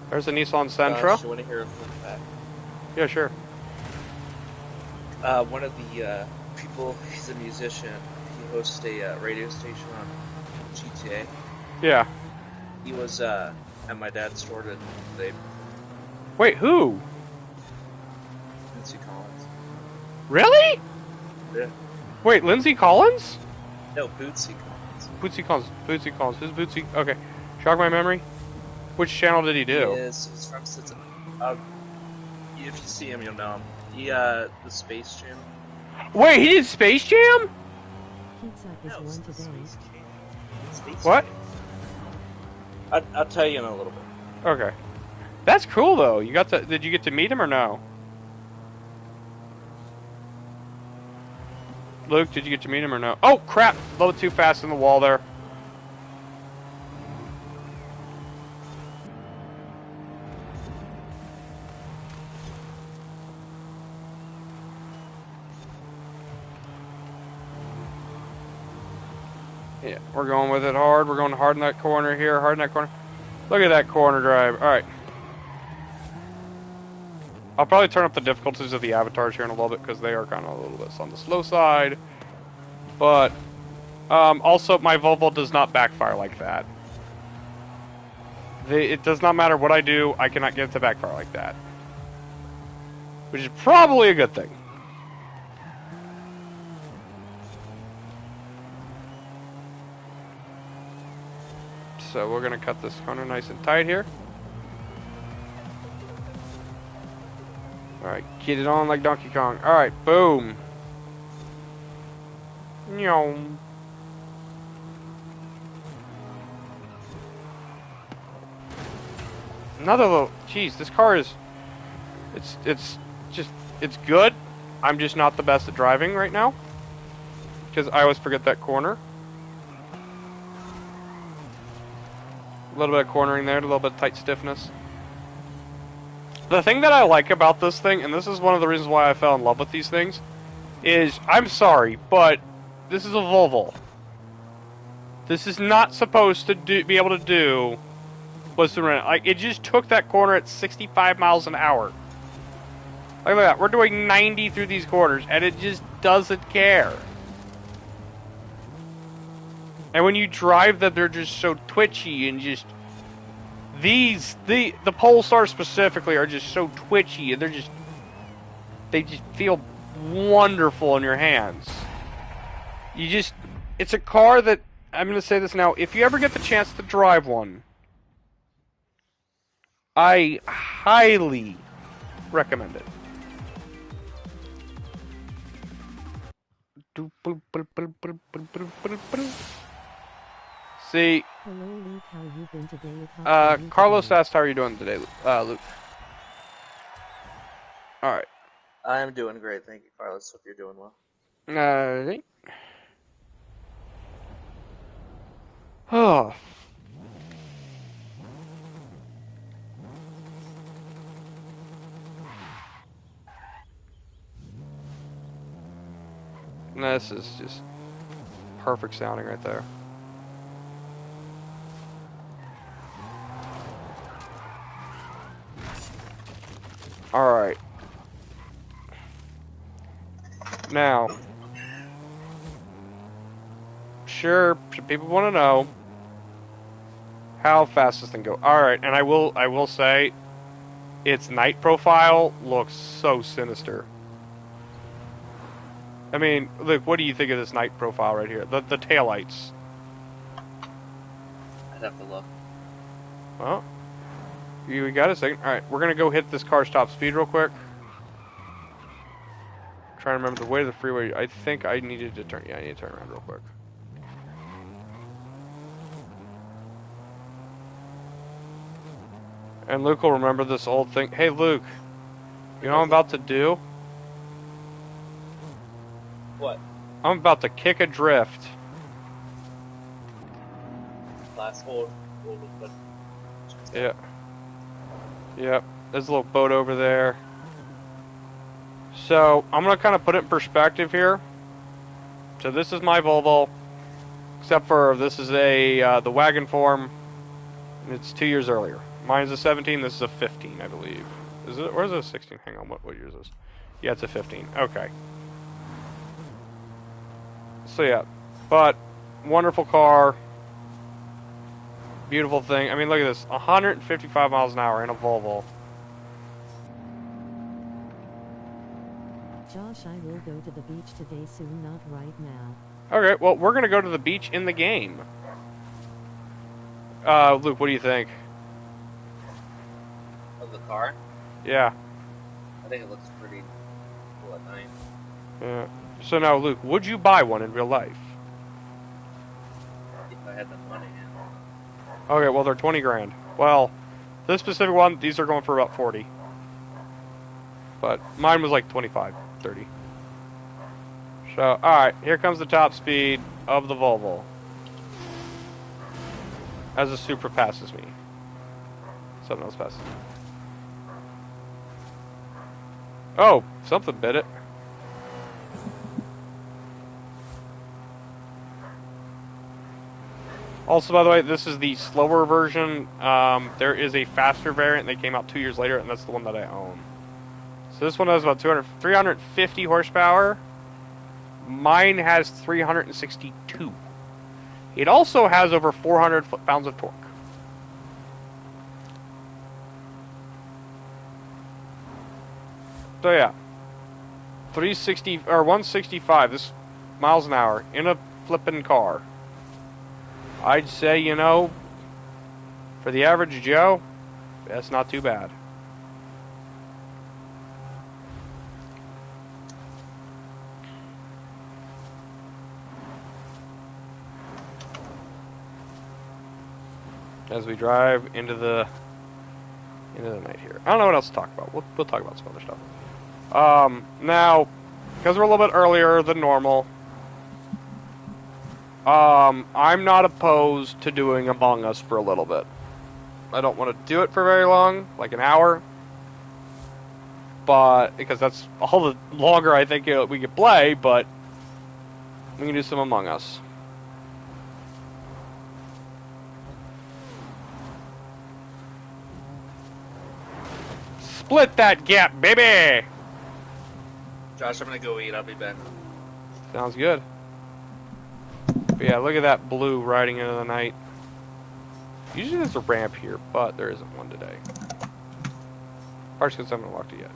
There's a Nissan Sentra. You want to hear a fun fact? Yeah, sure. One of the people, he's a musician. He hosts a radio station on GTA. Yeah. He was at my dad's store today. Wait, who? Lindsay Collins. Really? Yeah. Wait, Lindsay Collins? No, Bootsy Collins. Bootsy Collins. Bootsy Collins. Who's Bootsy? Okay. Jog my memory. Which channel did he do? He's from if you see him, you'll know him. The Space Jam. Wait, he did Space Jam? Pizza is one today. Space What? Jam. I'll tell you in a little bit. Okay. That's cool though. You got to did you get to meet him or no? Luke, did you get to meet him or no? Oh crap! A little too fast in the wall there. Yeah, we're going with it hard. We're going hard in that corner here, hard in that corner. Look at that corner drive. Alright. I'll probably turn up the difficulties of the avatars here in a little bit because they are kind of a little bit on the slow side. But, also, my Volvo does not backfire like that. It does not matter what I do, I cannot get it to backfire like that. Which is probably a good thing. So we're going to cut this corner nice and tight here. Alright, get it on like Donkey Kong. Alright, boom. Nyom. Another little... Jeez, this car is... It's good. I'm just not the best at driving right now. Because I always forget that corner. A little bit of cornering there, a little bit of tight stiffness. The thing that I like about this thing, and this is one of the reasons why I fell in love with these things, is, I'm sorry, but this is a Volvo. This is not supposed to be able to do what's the rent. Like, it just took that corner at 65 miles an hour. Look at that, we're doing 90 through these corners, and it just doesn't care. And when you drive them, they're just so twitchy and just... The Polestar specifically are just so twitchy and they just feel wonderful in your hands. It's a car that, I'm going to say this now, if you ever get the chance to drive one, I highly recommend it. See, Hello, Luke. How you been today? Carlos asked, how are you doing today, Luke? Alright. I'm doing great, thank you, Carlos. Hope you're doing well. Oh. This is just perfect sounding right there. Alright. Now, sure, people want to know how fast this thing goes. Alright, and I will say, its night profile looks so sinister. I mean, look, what do you think of this night profile right here? The taillights. I'd have to look. Well, you got a second. Alright, we're gonna go hit this car's top speed real quick. Trying to remember the way to the freeway. I think I needed to turn. Yeah, I need to turn around real quick. And Luke will remember this old thing. Hey, Luke, you know what I'm about to do? What? I'm about to kick a drift. Last hold. Yeah. Yep. There's a little boat over there. So, I'm going to kind of put it in perspective here. So this is my Volvo. Except for this is the wagon form. It's 2 years earlier. Mine's a 17, this is a 15, I believe. Is it, or is it a 16? Hang on, what year is this? Yeah, it's a 15. Okay. So yeah, but wonderful car. Beautiful thing. I mean, look at this. 155 miles an hour in a Volvo. Josh, I will go to the beach today soon, not right now. Okay, well, we're going to go to the beach in the game. Luke, what do you think? Of the car? Yeah. I think it looks pretty cool at night. Yeah. So now, Luke, would you buy one in real life? If I had the money. Okay, well, they're 20 grand. Well, this specific one, these are going for about 40. But mine was like 25, 30. So, alright, here comes the top speed of the Volvo. As the Supra passes me. Something else passes me. Oh, something bit it. Also, by the way, this is the slower version. There is a faster variant that came out 2 years later, and that's the one that I own. So this one has about 350 horsepower. Mine has 362. It also has over 400 foot-pounds of torque. So yeah, 360 or 165 this miles an hour in a flippin' car. I'd say, you know, for the average Joe, that's not too bad. As we drive into the night here. I don't know what else to talk about. We'll talk about some other stuff. Now, because we're a little bit earlier than normal, I'm not opposed to doing Among Us for a little bit. I don't want to do it for very long, like an hour, but because that's all the longer I think we could play, but we can do some Among Us. Split that gap, baby! Josh, I'm gonna go eat. I'll be back. Sounds good. But yeah, look at that blue riding into the night. Usually there's a ramp here, but there isn't one today. Partially because I haven't walked it yet.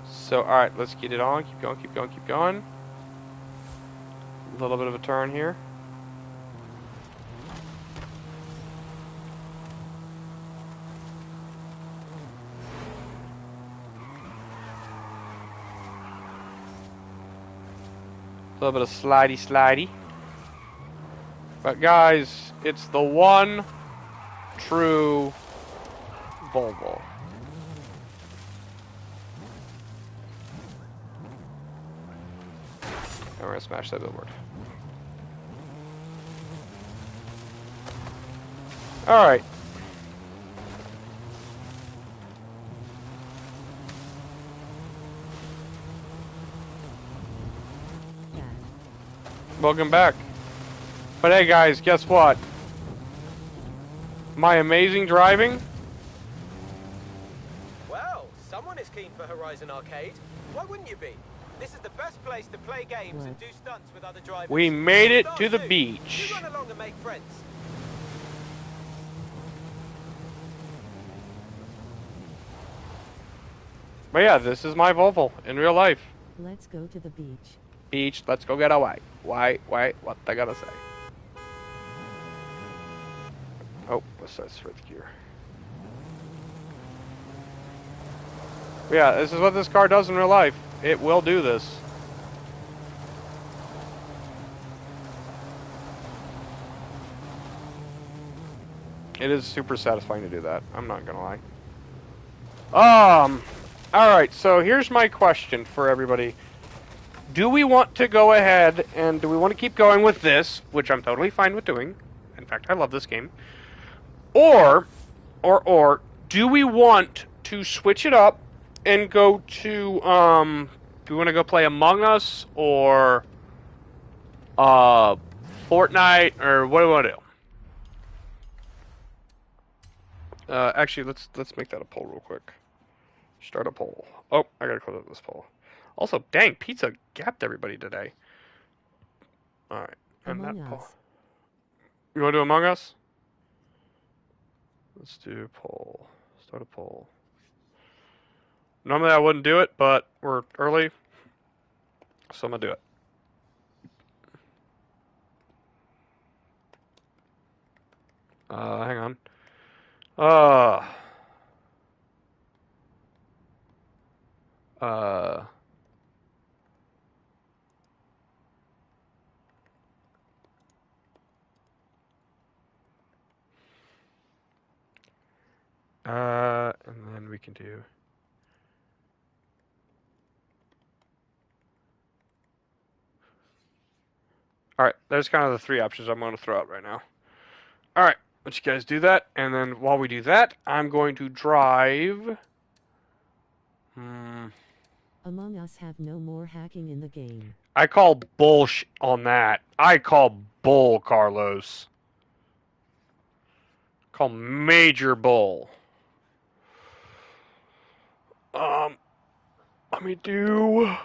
So, alright, let's get it on. Keep going, keep going, keep going. A little bit of a turn here. A little bit of slidey slidey. But guys, it's the one true Volvo. And we're gonna smash that billboard. Alright. Welcome back. But hey guys, guess what? My amazing driving. Well, someone is keen for Horizon Arcade. Why wouldn't you be? This is the best place to play games and do stunts with other drivers. We made it Start to the soon. beach. You run along and make friends. But yeah, this is my Volvo in real life. Let's go to the beach. Beach, let's go get a white. White, what I gotta say. Oh, what's that fifth gear? But yeah, this is what this car does in real life. It will do this. It is super satisfying to do that. I'm not gonna lie. Alright, so here's my question for everybody. Do we want to go ahead and do we want to keep going with this, which I'm totally fine with doing. In fact, I love this game. Or do we want to switch it up and go to, do we want to go play Among Us or, Fortnite, or what do we want to do? Actually, let's make that a poll real quick. Start a poll. Oh, I gotta close out this poll. Also, dang, pizza gapped everybody today. All right, and Among that poll. Us. You want to do Among Us? Let's do poll. Start a poll. Normally I wouldn't do it, but we're early, so I'm gonna do it. Hang on. Uh. And then we can do. All right, there's kind of the three options I'm going to throw out right now. All right, let you guys do that, and then while we do that, I'm going to drive. Among Us have no more hacking in the game. I call bullshit on that. I call bull, Carlos. Call major bull. Let me do.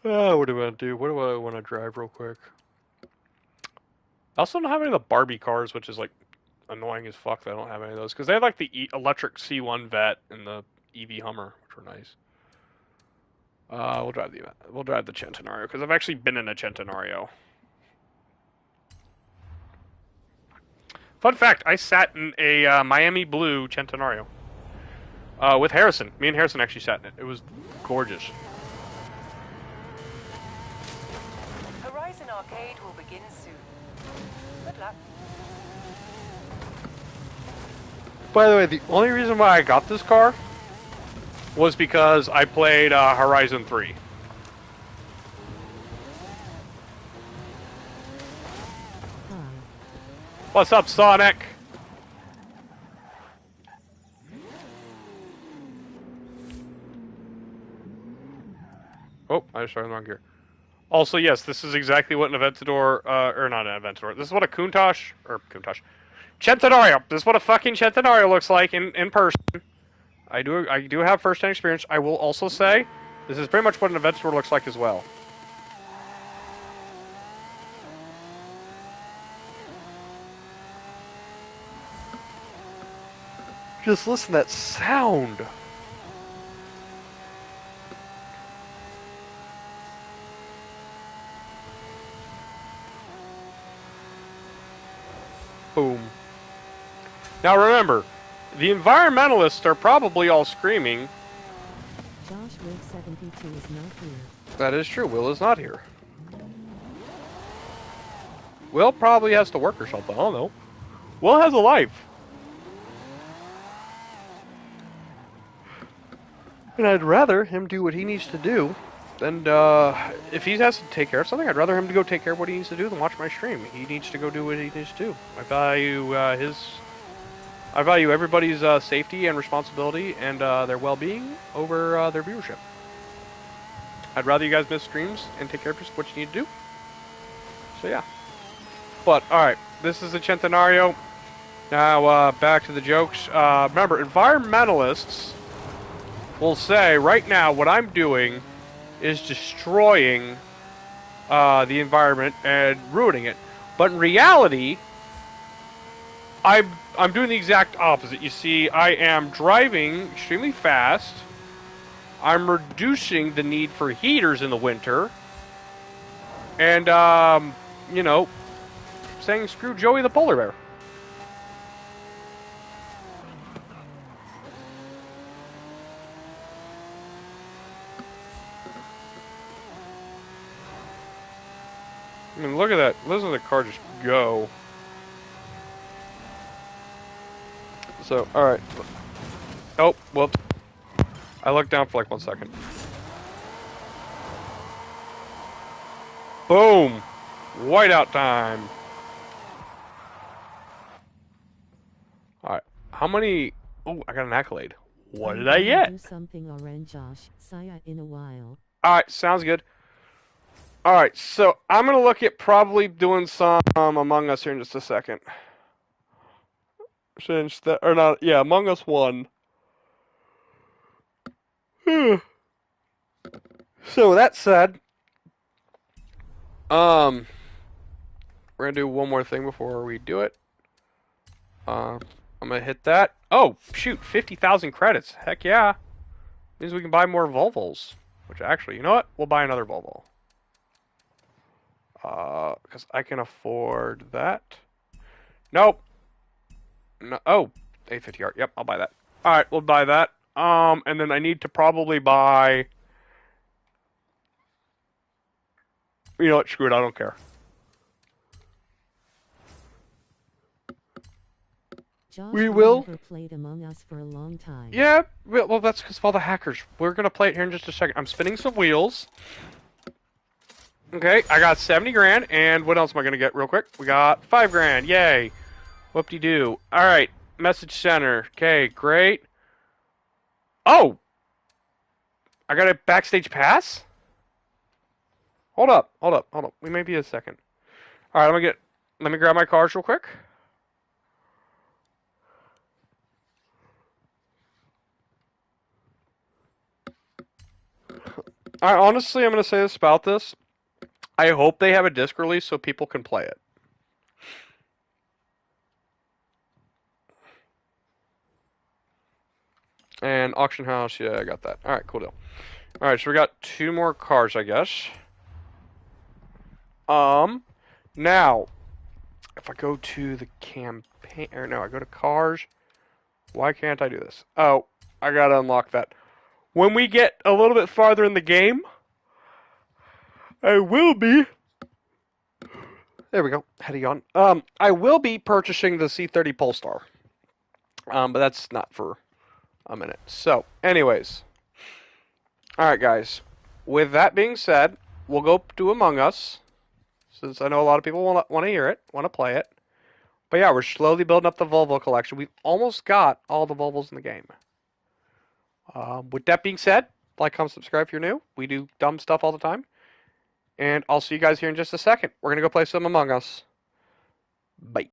What do I want to do? What do I want to drive real quick? I also don't have any of the Barbie cars, which is like annoying as fuck that I don't have any of those because they have like the electric C1 Vet and the EV Hummer, which are nice. We'll drive the Centenario because I've actually been in a Centenario. Fun fact: I sat in a Miami Blue Centenario with Harrison. Me and Harrison actually sat in it. It was gorgeous. Horizon Arcade will begin soon. Good luck. By the way, the only reason why I got this car was because I played Horizon 3. What's up, Sonic? Oh, I just started the wrong gear. Also, yes, this is exactly what an Aventador, or not an Aventador. This is what a Centenario. This is what a fucking Centenario looks like in person. I do have first-hand experience. I will also say, this is pretty much what an Aventador looks like as well. Just listen to that sound. Boom. Now remember, the environmentalists are probably all screaming. Josh Will 72 is not here. That is true. Will is not here. Will probably has to work or something. I don't know. Will has a life. And I'd rather him do what he needs to do. And if he has to take care of something, I'd rather him to go take care of what he needs to do than watch my stream. He needs to go do what he needs to do. I value everybody's safety and responsibility and their well-being over their viewership. I'd rather you guys miss streams and take care of what you need to do. So yeah. But all right, this is the Centenario. Now back to the jokes. Remember, environmentalists will say right now what I'm doing is destroying the environment and ruining it. But in reality, I'm doing the exact opposite. You see, I am driving extremely fast. I'm reducing the need for heaters in the winter. And, you know, saying screw Joey the polar bear. I mean, look at that. Listen to the car just go. So, alright. Oh, whoops. I looked down for like 1 second. Boom! Whiteout time! Alright. How many... Oh, I got an accolade. What did I get? Do something orange, Josh. Saya in a while. Alright, sounds good. Alright, so I'm going to look at probably doing some Among Us here in just a second. since that, or not, yeah, Among Us 1. So that said, we're gonna do one more thing before we do it. I'm gonna hit that. Oh, shoot, 50,000 credits. Heck yeah. Means we can buy more Volvos. Which actually, you know what? We'll buy another Volvo. Because I can afford that. Nope. No. Oh, A50R. Yep, I'll buy that. Alright, we'll buy that. And then I need to probably buy... You know what? Screw it. I don't care. Josh, we will. Never played Among Us for a long time. Yeah, well, that's because of all the hackers. We're gonna play it here in just a second. I'm spinning some wheels. Okay, I got 70 grand, and what else am I gonna get real quick? We got 5 grand. Yay! Whoop-de-doo. All right, message center. Okay, great. Oh, I got a backstage pass. Hold up. We may be a second. All right, let me grab my cards real quick. Honestly, I'm going to say this about this. I hope they have a disc release so people can play it. And auction house, yeah, I got that. All right, cool deal. All right, so we got 2 more cars, I guess. Now, if I go to the campaign, or no, I go to cars. Why can't I do this? Oh, I gotta unlock that. When we get a little bit farther in the game, I will be. There we go. Heading on. I will be purchasing the C30 Polestar. But that's not for a minute. So, anyways. Alright, guys. With that being said, we'll go do Among Us. Since I know a lot of people want to hear it, want to play it. But yeah, we're slowly building up the Volvo collection. We've almost got all the Volvos in the game. With that being said, like, comment, subscribe if you're new. We do dumb stuff all the time. And I'll see you guys here in just a second. We're going to go play some Among Us. Bye.